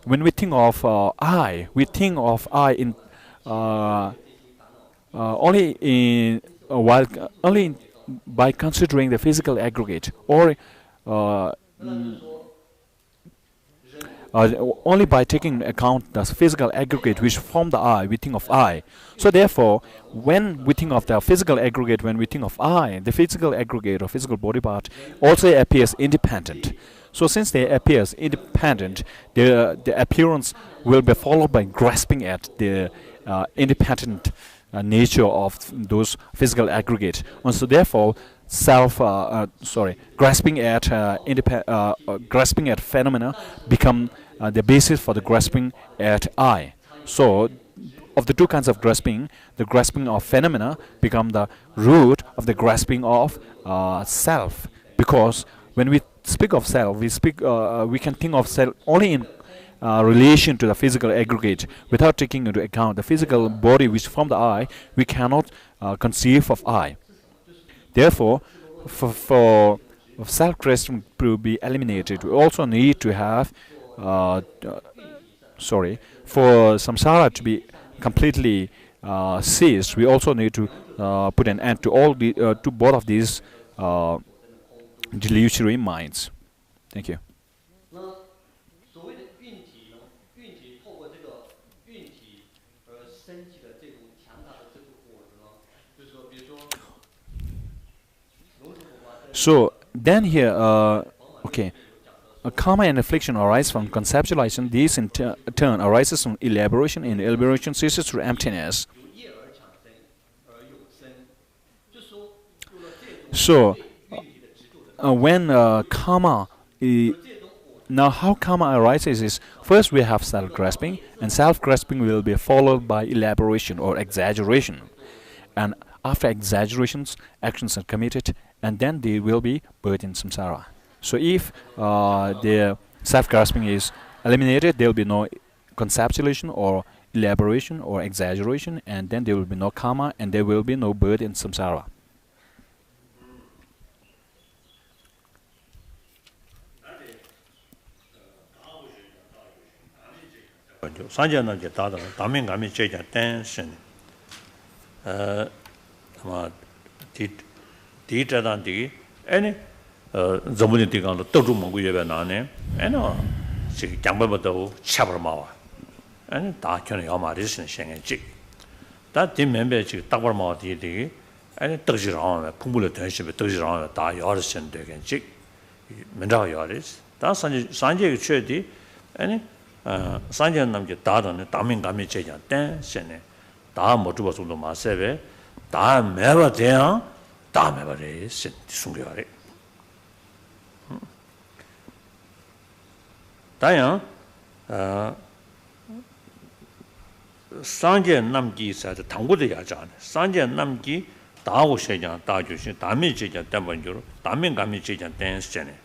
when we think of I, we think of I in only by considering the physical aggregate, or only by taking into account the physical aggregate which form the I, we think of I. So therefore, when we think of the physical aggregate, when we think of I, the physical aggregate or physical body part also appears independent. So since they appear independent, the appearance will be followed by grasping at the independent nature of those physical aggregates. And so therefore, grasping at phenomena become the basis for the grasping at I. So of the two kinds of grasping, the grasping of phenomena become the root of the grasping of self. Because when we speak of self, we can think of self only in relation to the physical aggregate, without taking into account the physical body which form the I. We cannot conceive of I. Therefore, for self-grasping to be eliminated, we also need to have for samsara to be completely ceased, we also need to put an end to all the to both of these delusory minds. Thank you. So then here, karma and affliction arise from conceptualization. These in turn arises from elaboration, and elaboration ceases through emptiness. So when karma, now how karma arises is, first we have self-grasping, and self-grasping will be followed by elaboration or exaggeration, and after exaggerations, actions are committed, and then there will be birth in samsara. So if the self-grasping is eliminated, there will be no conceptualization or elaboration or exaggeration, and then there will be no karma, and there will be no birth in samsara. Zamuni Todu Monguyevanane, and Jangbato Chabramawa, and Dakan Yamaris and Shanghai. 다 뒷면배 지금 딱벌마 뒤에 아니 떡지랑 풍부를 대신 떡지랑 다 여르신 되게 즉 맨다 여르스 다 산제 최디 아니 산제 남게 다다는 담민감이 제자 땡신에 다 모두 봐서도 마세베 다 매버 대양 다 매버래 숨겨래 다양 산제 남기 사도 당고도 야잖아 산제 남기 다고 세장 다주시 담이 제자 때문에 담민감이 제자 땡신에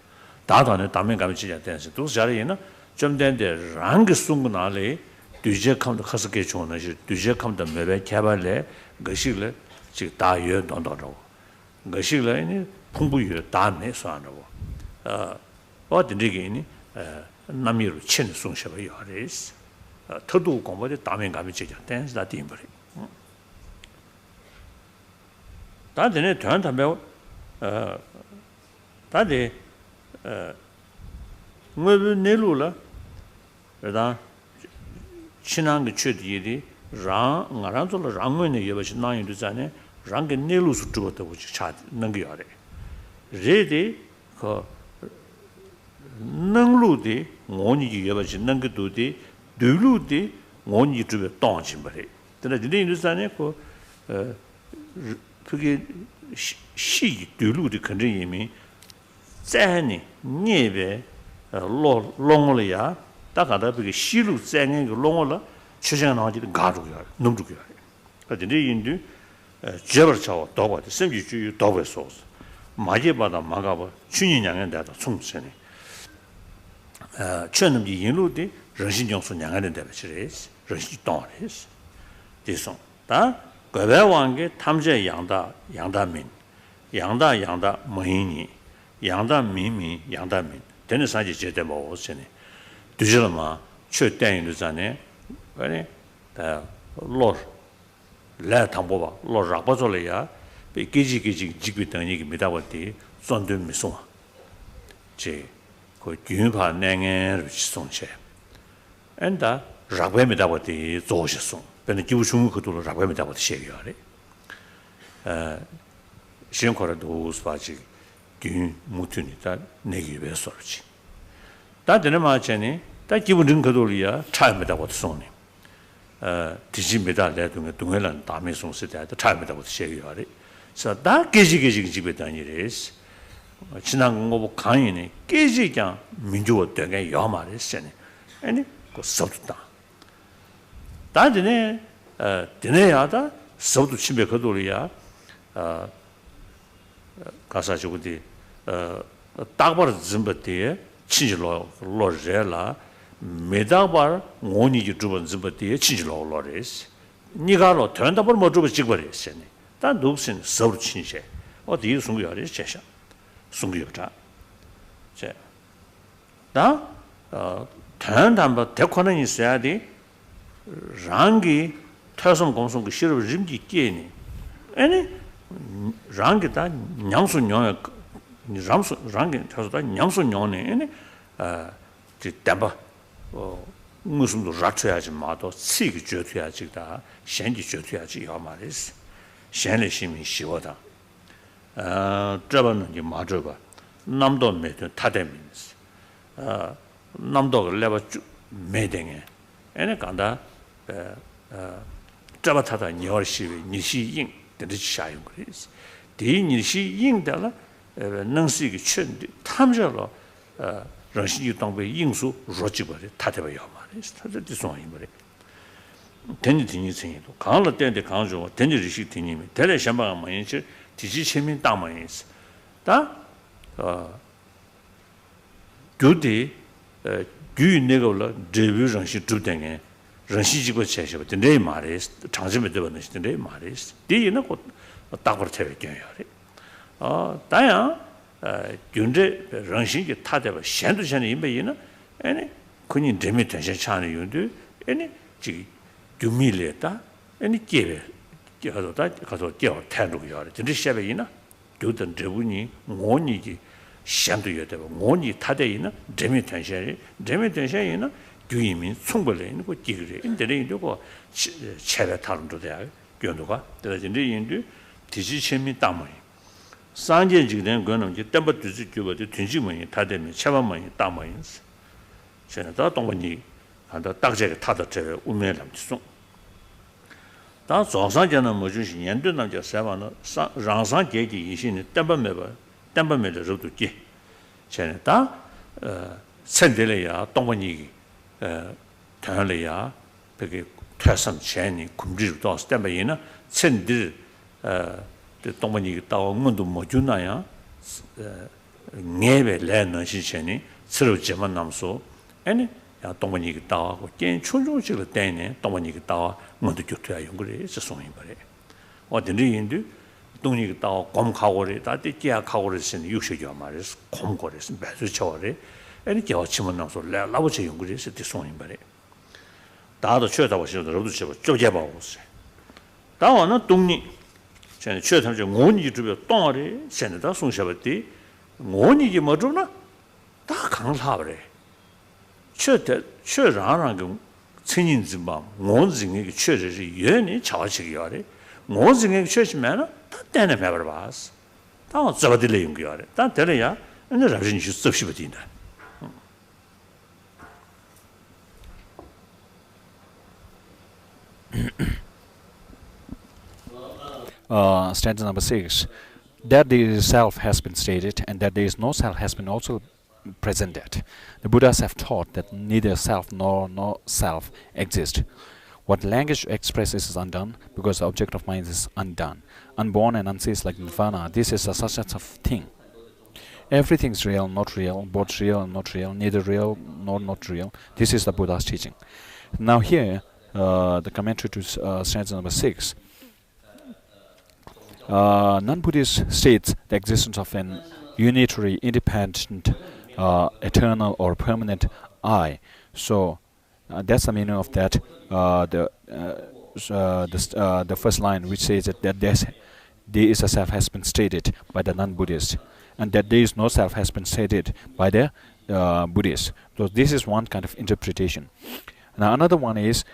다다는 담민감이 제자 땡신 또 자리에는 좀 된데 랑게 숨고나래 뒤제 컴도 가서게 좋은 시 뒤제 컴도 매배 개발래 것이래 지금 다여 dondo로 것이래 풍부유 다네 소안하고 어디게니 남미로 친 송셔가 요레스 터도 공부에 담민감이 제자 땡스다 띵버리 다들 전한테 배워 다들 뭐 내로라 그러다 친한 게 최디리 랑 나랑도 랑원에 여버시 나인도 전에 랑게 내로수 주었다 보지 차 넘겨야래 레디 그 능루디 원이 여버시 능게도디 들루디 원이 주에 땅진 버리 근데 이제 전에 그게 시 들루디 컨정이미 자니 니베 롱올이야 다가다 그게 시루 쟁의 그 롱올라 추정하지 가루야 넘주야 근데 인도 제버차와 도바 심지주 도베소스 마제바다 마가바 춘이냥한데도 총선이 천음지 인루디 정신정수 냥한데 버치레스 정신 동아레스 대송 다 거배왕게 탐제 양다민 양다 모인이 양다민미 양다민 되는 사지 제대 먹었으니 두절마 최대인도 전에 아니 다 라 담보바 로 라바졸이야 비기지 지기던 얘기 미다버티 손도 미송 제그 균파 냉에 송체 엔다 라베 미다버티 조시송 근데 기부중 그도로 라베 미다버티 셰기야래 신코라도 스파지 균 무튼이다 내기베 소르지 다들 마찬가지 다 기분은 그돌이야 차입니다부터 손님 디지메다 내동에 동해란 담에 송세다도 차입니다부터 셰기야래 그래서 다 깨지게 집에 다니래스 지난 거 강인이 깨지장 민주화 되게 여말했으니 아니 그 섭다 다들 드네야다 섭도 침에 그돌이야 가사주고디 딱바르 짐버티에 친지로 로제라 메다바 원이 주번 짐버티에 친지로 로레스 니가로 된다버 뭐 주버 찍버렸으니 단 높신 서울 친세 어디 송구열이 제샤 송구열자 제다 된다버 대권은 있어야 돼 랑기 태성 공성 그 시를 짐기 끼니 아니 랑게다 냥수녀 랑게 터서다 냥수녀네 아니 담바 무슨도 라쳐야지 마도 치기 줘야지다 현지 줘야지 야 말이스 현리심이 쉬워다 저번은 이제 맞아봐 남도 메도 타데민스 남도 레바 메댕에 아니 간다 저번타다 열심히 니시인 되듯이샤요 그래서 대인시 인달라 능시기 춘 탐저로 러시아 동배 인수 로지버리 타대버요 말이스 타대디 소이 버리 된지니 생이도 강을 때인데 강조 된지시 되님이 대래 샴바가 뭐인지 지지 체민 땅만이스 다 교대 규내가라 데뷔 정신 주댕에 정신지고 제시고 내 말이스 장점에 되는 시대 말이스 뒤에는 곧 딱으로 태워겨요. 다야 윤제 정신이 타대버 현도 전에 임베이는 아니 군인 데미 대신 차는 윤도 아니 지 규밀했다 아니 깨베 가서 깨어 태도요. 근데 시합에이나 교든 저분이 원이지 현도여 되고 원이 타대이나 데미 대신이나 규이민 충분히 있는 거 기그래. 인데는 이거 체배 타론도 돼요. gyondoga de jinde yindu tiji chemi tamai sanje jigden gönam ji temba tuzu gyuba de tunji mo yin tademi chaba mo yin tamai chena da dongni anda dakje ge tada je ume lam song da zongsan jana mo ju xin yan de nam ja sa ba no rang san ge ji yin xin temba me de ro du ji chena da chen de le ya dongni tan le ya be 퇴선 전이 kum지도 때문에나 천들 그 동문이 또 문도 못 주나야 내배 내는 시선이 서로지만 남소 아니 야 동문이 따고 괜 춘중식을 때네 동문이 따와 문도 교토야 연구를 해서 송인 거래 어딘지 인도 동문이 따고 검카고를 다들 계약하고를 쓰는 육식이야 말이야 검고를 매주 저래 아니 겨치만 남소 라버지 연구를 해서 송인 거래 다도 최다고 시도 로도 쳐 쪼개봐 보세요. 다와는 동리 전에 최탐 저 원이 주변 동아리 현在다 송샤버디 원이지 뭐잖아. 다 강사버래. 최라랑 그 천인지마 원징이 최저지 연이 자식이야래. 원징이 최시면은 다 때내 배워 봐스. 다 저거들이 연구야래. 다 되려야 이제 라진이 섭시버디나. Stanza number 6. That there is self has been stated, and that there is no self has been also presented. The Buddhas have taught that neither self nor no self exist. What language expresses is undone, because the object of mind is undone. Unborn and unceased like nirvana, this is a such of thing. Everything is real, not real, both real and not real, neither real nor not real. This is the Buddha's teaching. Now here, the commentary to stanza number 6. Non-Buddhist states the existence of an unitary, independent, eternal or permanent I. So that's the meaning of that. The first line, which says that there is a self, has been stated by the non-Buddhist, and that there is no self has been stated by the Buddhist. So this is one kind of interpretation. Now another one is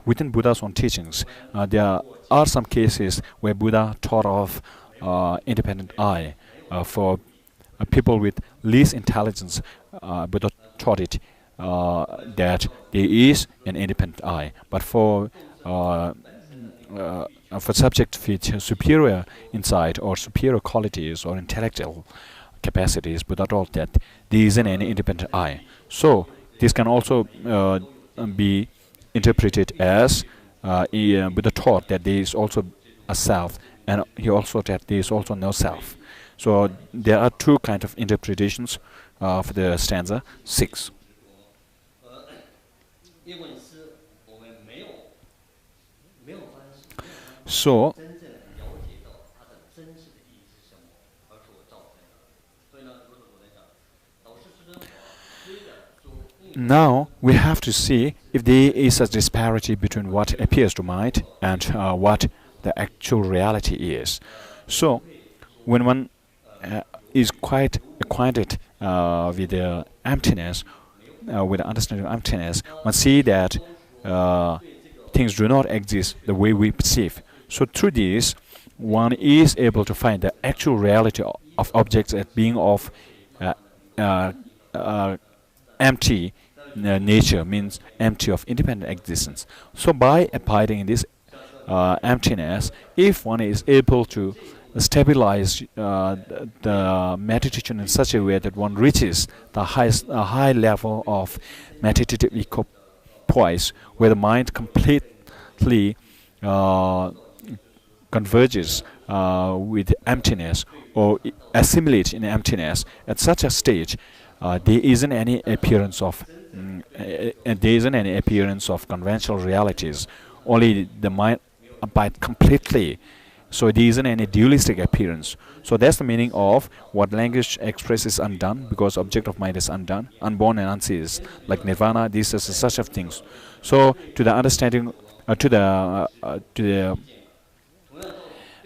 within Buddha's own teachings, there are some cases where Buddha taught of independent I. For people with least intelligence, Buddha taught it that there is an independent I. But for subjects with superior insight or superior qualities or intellectual capacities, Buddha taught that there isn't any independent I. So this can also be interpreted as Buddha taught that there is also a self, and he also taught there is also no self. So there are two kinds of interpretations for the stanza 6. So now we have to see if there is a disparity between what appears to mind and what the actual reality is. So when one is quite acquainted with the emptiness, with the understanding of emptiness, one see that things do not exist the way we perceive. So through this, one is able to find the actual reality of objects as being of empty nature, means empty of independent existence. So by abiding in this emptiness, if one is able to stabilize the meditation in such a way that one reaches the high level of meditative equipoise, where the mind completely converges with emptiness or assimilates in emptiness, at such a stage there isn't any appearance of conventional realities. Only the mind abides completely. So there isn't any dualistic appearance. So that's the meaning of what language expresses undone, because object of mind is undone, unborn and unceased, like nirvana. These are such of things. So to the understanding, to the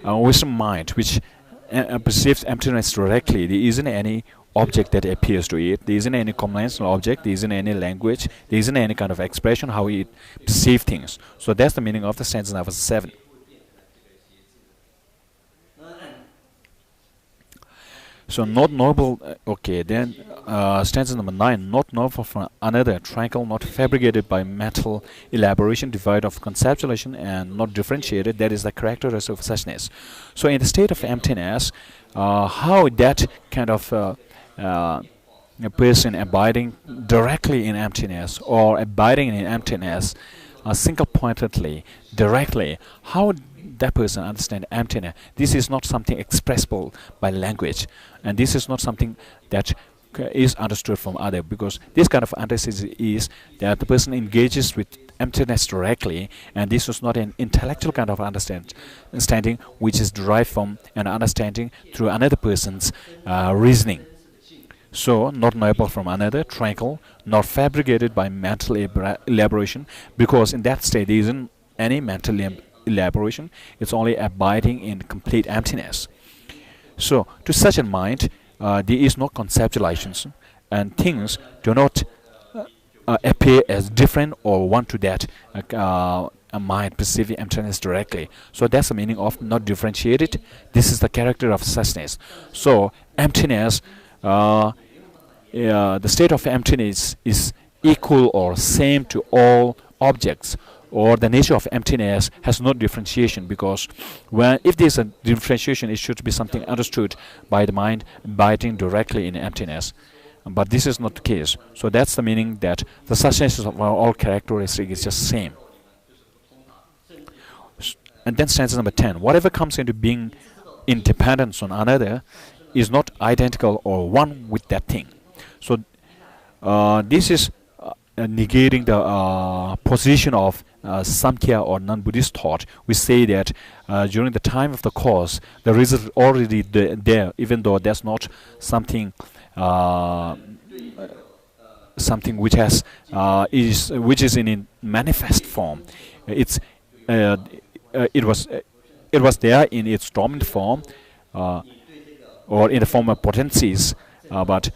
wisdom mind, which perceives emptiness directly, there isn't any object that appears to it. There isn't any conventional object, there isn't any language, there isn't any kind of expression how it perceives things. So that's the meaning of the stanza number 7. So not knowable, okay, then stanza number 9, not knowable from another, tranquil, not fabricated by mental elaboration, devoid of conceptualization, and not differentiated, that is the characteristic of suchness. So in the state of emptiness, how that kind of a person abiding directly in emptiness or abiding in emptiness single-pointedly, directly, how that person understand emptiness. This is not something expressible by language, and this is not something that is understood from other, because this kind of understanding is that the person engages with emptiness directly, and this is not an intellectual kind of understanding which is derived from an understanding through another person's reasoning. So, not knowable from another, tranquil, not fabricated by mental elaboration, because in that state there isn't any mental elaboration, it's only abiding in complete emptiness. So, to such a mind, there is no conceptualization, and things do not appear as different or one to that a mind perceiving emptiness directly. So that's the meaning of not differentiated. This is the character of suchness. So emptiness, the state of emptiness is equal or same to all objects, or the nature of emptiness has no differentiation, because if there is a differentiation, it should be something understood by the mind abiding directly in emptiness. But this is not the case. So that's the meaning that the suchness of all characteristics is just same. And then stanza number 10. Whatever comes into being in dependence on another is not identical or one with that thing. So this is negating the position of Samkhya or non-Buddhist thought. We say that during the time of the cause, the result already there, even though that's not something something which has which is in manifest form. It was there in its dormant form, or in the form of potencies, but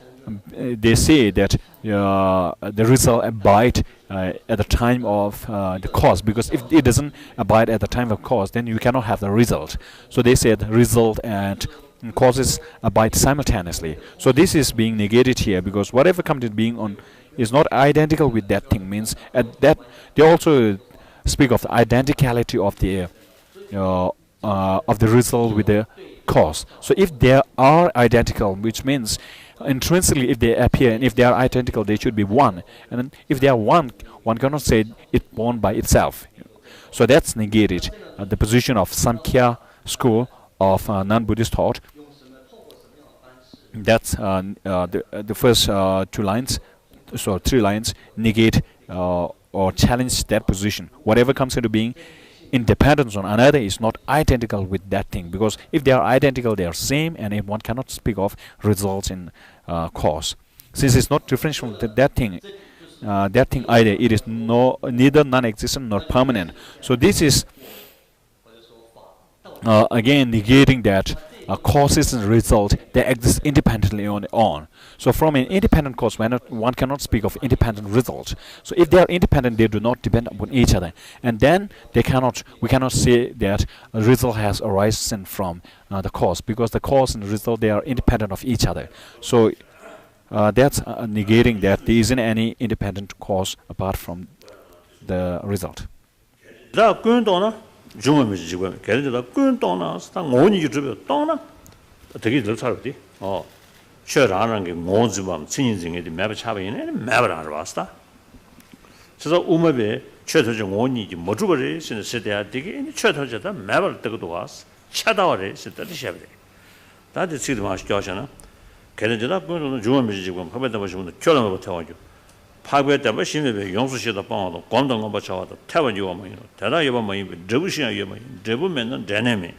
they say that the result abide at the time of the cause, because if it doesn't abide at the time of cause, then you cannot have the result. So they said result and causes abide simultaneously. So this is being negated here, because whatever comes into being on is not identical with that thing. Means at that they also speak of the identicality of the result with the cause. So if they are identical, which means intrinsically if they appear and if they are identical, they should be one. And then if they are one cannot say it one by itself. So that's negated. The position of Samkhya school of non-Buddhist thought. That's the first 2 lines. So 3 lines negate or challenge that position. Whatever comes into being in dependence on another is not identical with that thing, because if they are identical, they are same, and if one cannot speak of results in cause. Since it's not different from that thing either, it is neither non-existent nor permanent. So this is again negating that causes and result, they exist independently on their own. So from an independent cause, one cannot speak of independent result. So if they are independent, they do not depend upon each other, and then we cannot say that a result has arisen from the cause, because the cause and the result, they are independent of each other. So that's negating that there isn't any independent cause apart from the result. 중음이 지금 걔네들 꾼 떠나 딱 모니 주변 떠나 되게 늘 살았디 셔라는 게 모즈밤 친인증에 매버 차베네 매버 안 왔다 그래서 우마베 최초적 모니지 뭐 주버리 신의 세대야 되게 최초적다 매버 뜨고도 왔어 차다와래 세대도 셔베 다들 지금 마시죠잖아 걔네들 꾼 중음이 지금 하면다 보시면 결혼을 못 해가지고 파괴 때문에 심해배 용수시다 방어도 권동을 받쳐와도 태원 요만이 대다 요만이 저부시야 요만이 저부면은 되네미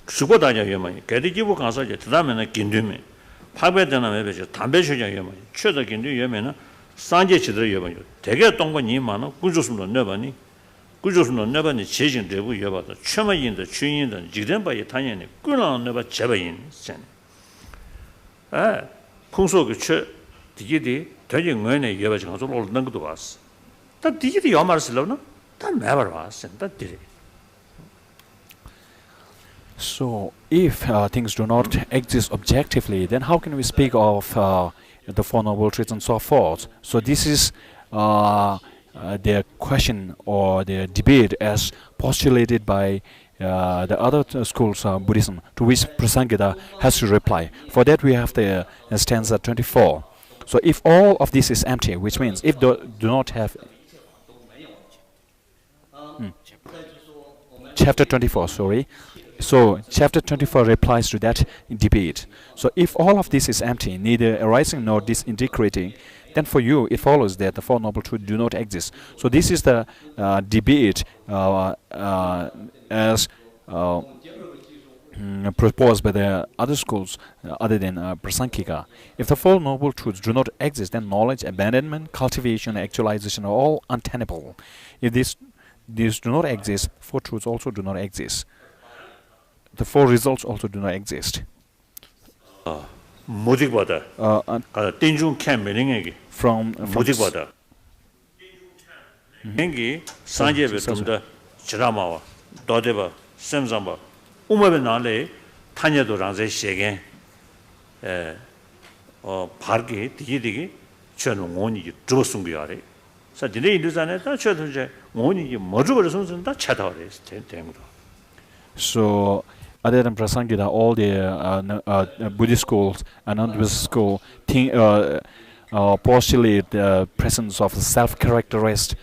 수고다냐 요만이 개디기부 가서 이제 그다음에는 긴뒤미 파괴 때문에 매배 담배 쇼냐 요만이 최다 긴뒤 요면은 산제치들 요만이 되게 동건이 많아 구조숨도 내바니 제진 대부 요바다 최마인도 주인도 지된 바에 당연히 끊어 내바 제바인 선 풍속의 최 디게디 되게 응원에 예바 장소 올는 것도 왔어. 다 디게디 요말슬로나 다 매버 왔어. 다 디리. So, if things do not exist objectively, then how can we speak of the Four Noble Truths and so forth? So, this is their question or their debate as postulated by the other schools of Buddhism, to which Prasangita has to reply. For that, we have the stanza 24. So, if all of this is empty, which means if do not have chapter 24, sorry. So, chapter 24 replies to that debate. So, if all of this is empty, neither arising nor disintegrating, then for you it follows that the Four Noble Truths do not exist. So, this is the debate as proposed by the other schools other than Prasankika. If the Four Noble Truths do not exist, then knowledge, abandonment, cultivation, actualization are all untenable. If these do not exist, Four Truths also do not exist. The four results also do not exist. 무직보다 땡중 캠벨링에게 From 무직보다 행기 산제베 좀더 지라마와 도데바 셈잠바 우마베 나래 타녀도 랑제 시게 바르게 디디기 저는 원이 들었음이야래. 사진에 인도산에 다 저들제 원이 뭐저거 선선다 찾아오래 된거. So, other than Prasangita, all the Buddhist schools and non-Buddhist school postulate the presence of a self-characterized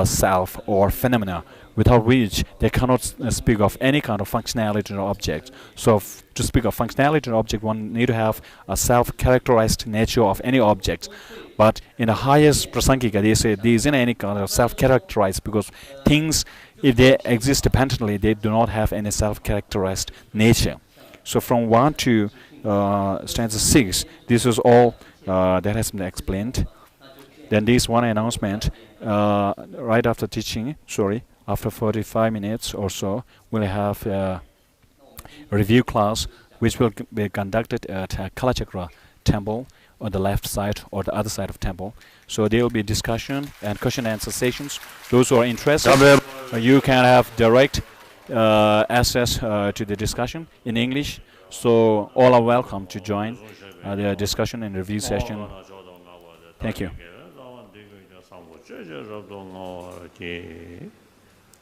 self or phenomena, without which they cannot speak of any kind of functionality or object. So, to speak of functionality or object, one need to have a self-characterized nature of any object. But in the highest Prasangika, they say there isn't any kind of self-characterized, because things, if they exist dependently, they do not have any self-characterized nature. So from 1 to stanza 6, this is all that has been explained. Then this one announcement, right after teaching, after 45 minutes or so, we'll have a review class which will be conducted at Kalachakra Temple on the left side or the other side of temple. So there will be discussion and question and answer sessions. Those who are interested, you can have direct access to the discussion in English. So all are welcome to join the discussion and review session. Thank you.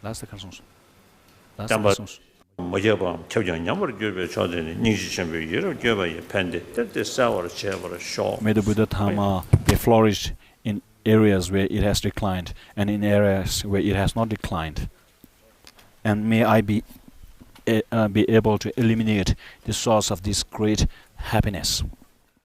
Last questions. 뭐여봐 처전념을 교배 저전에 닝지천배 예를 교배에 팬데 때때 싸워를 제버를 쇼. May the Buddha Dhamma be flourished in areas where it has declined and in areas where it has not declined. And may I be able to eliminate the source of this great happiness.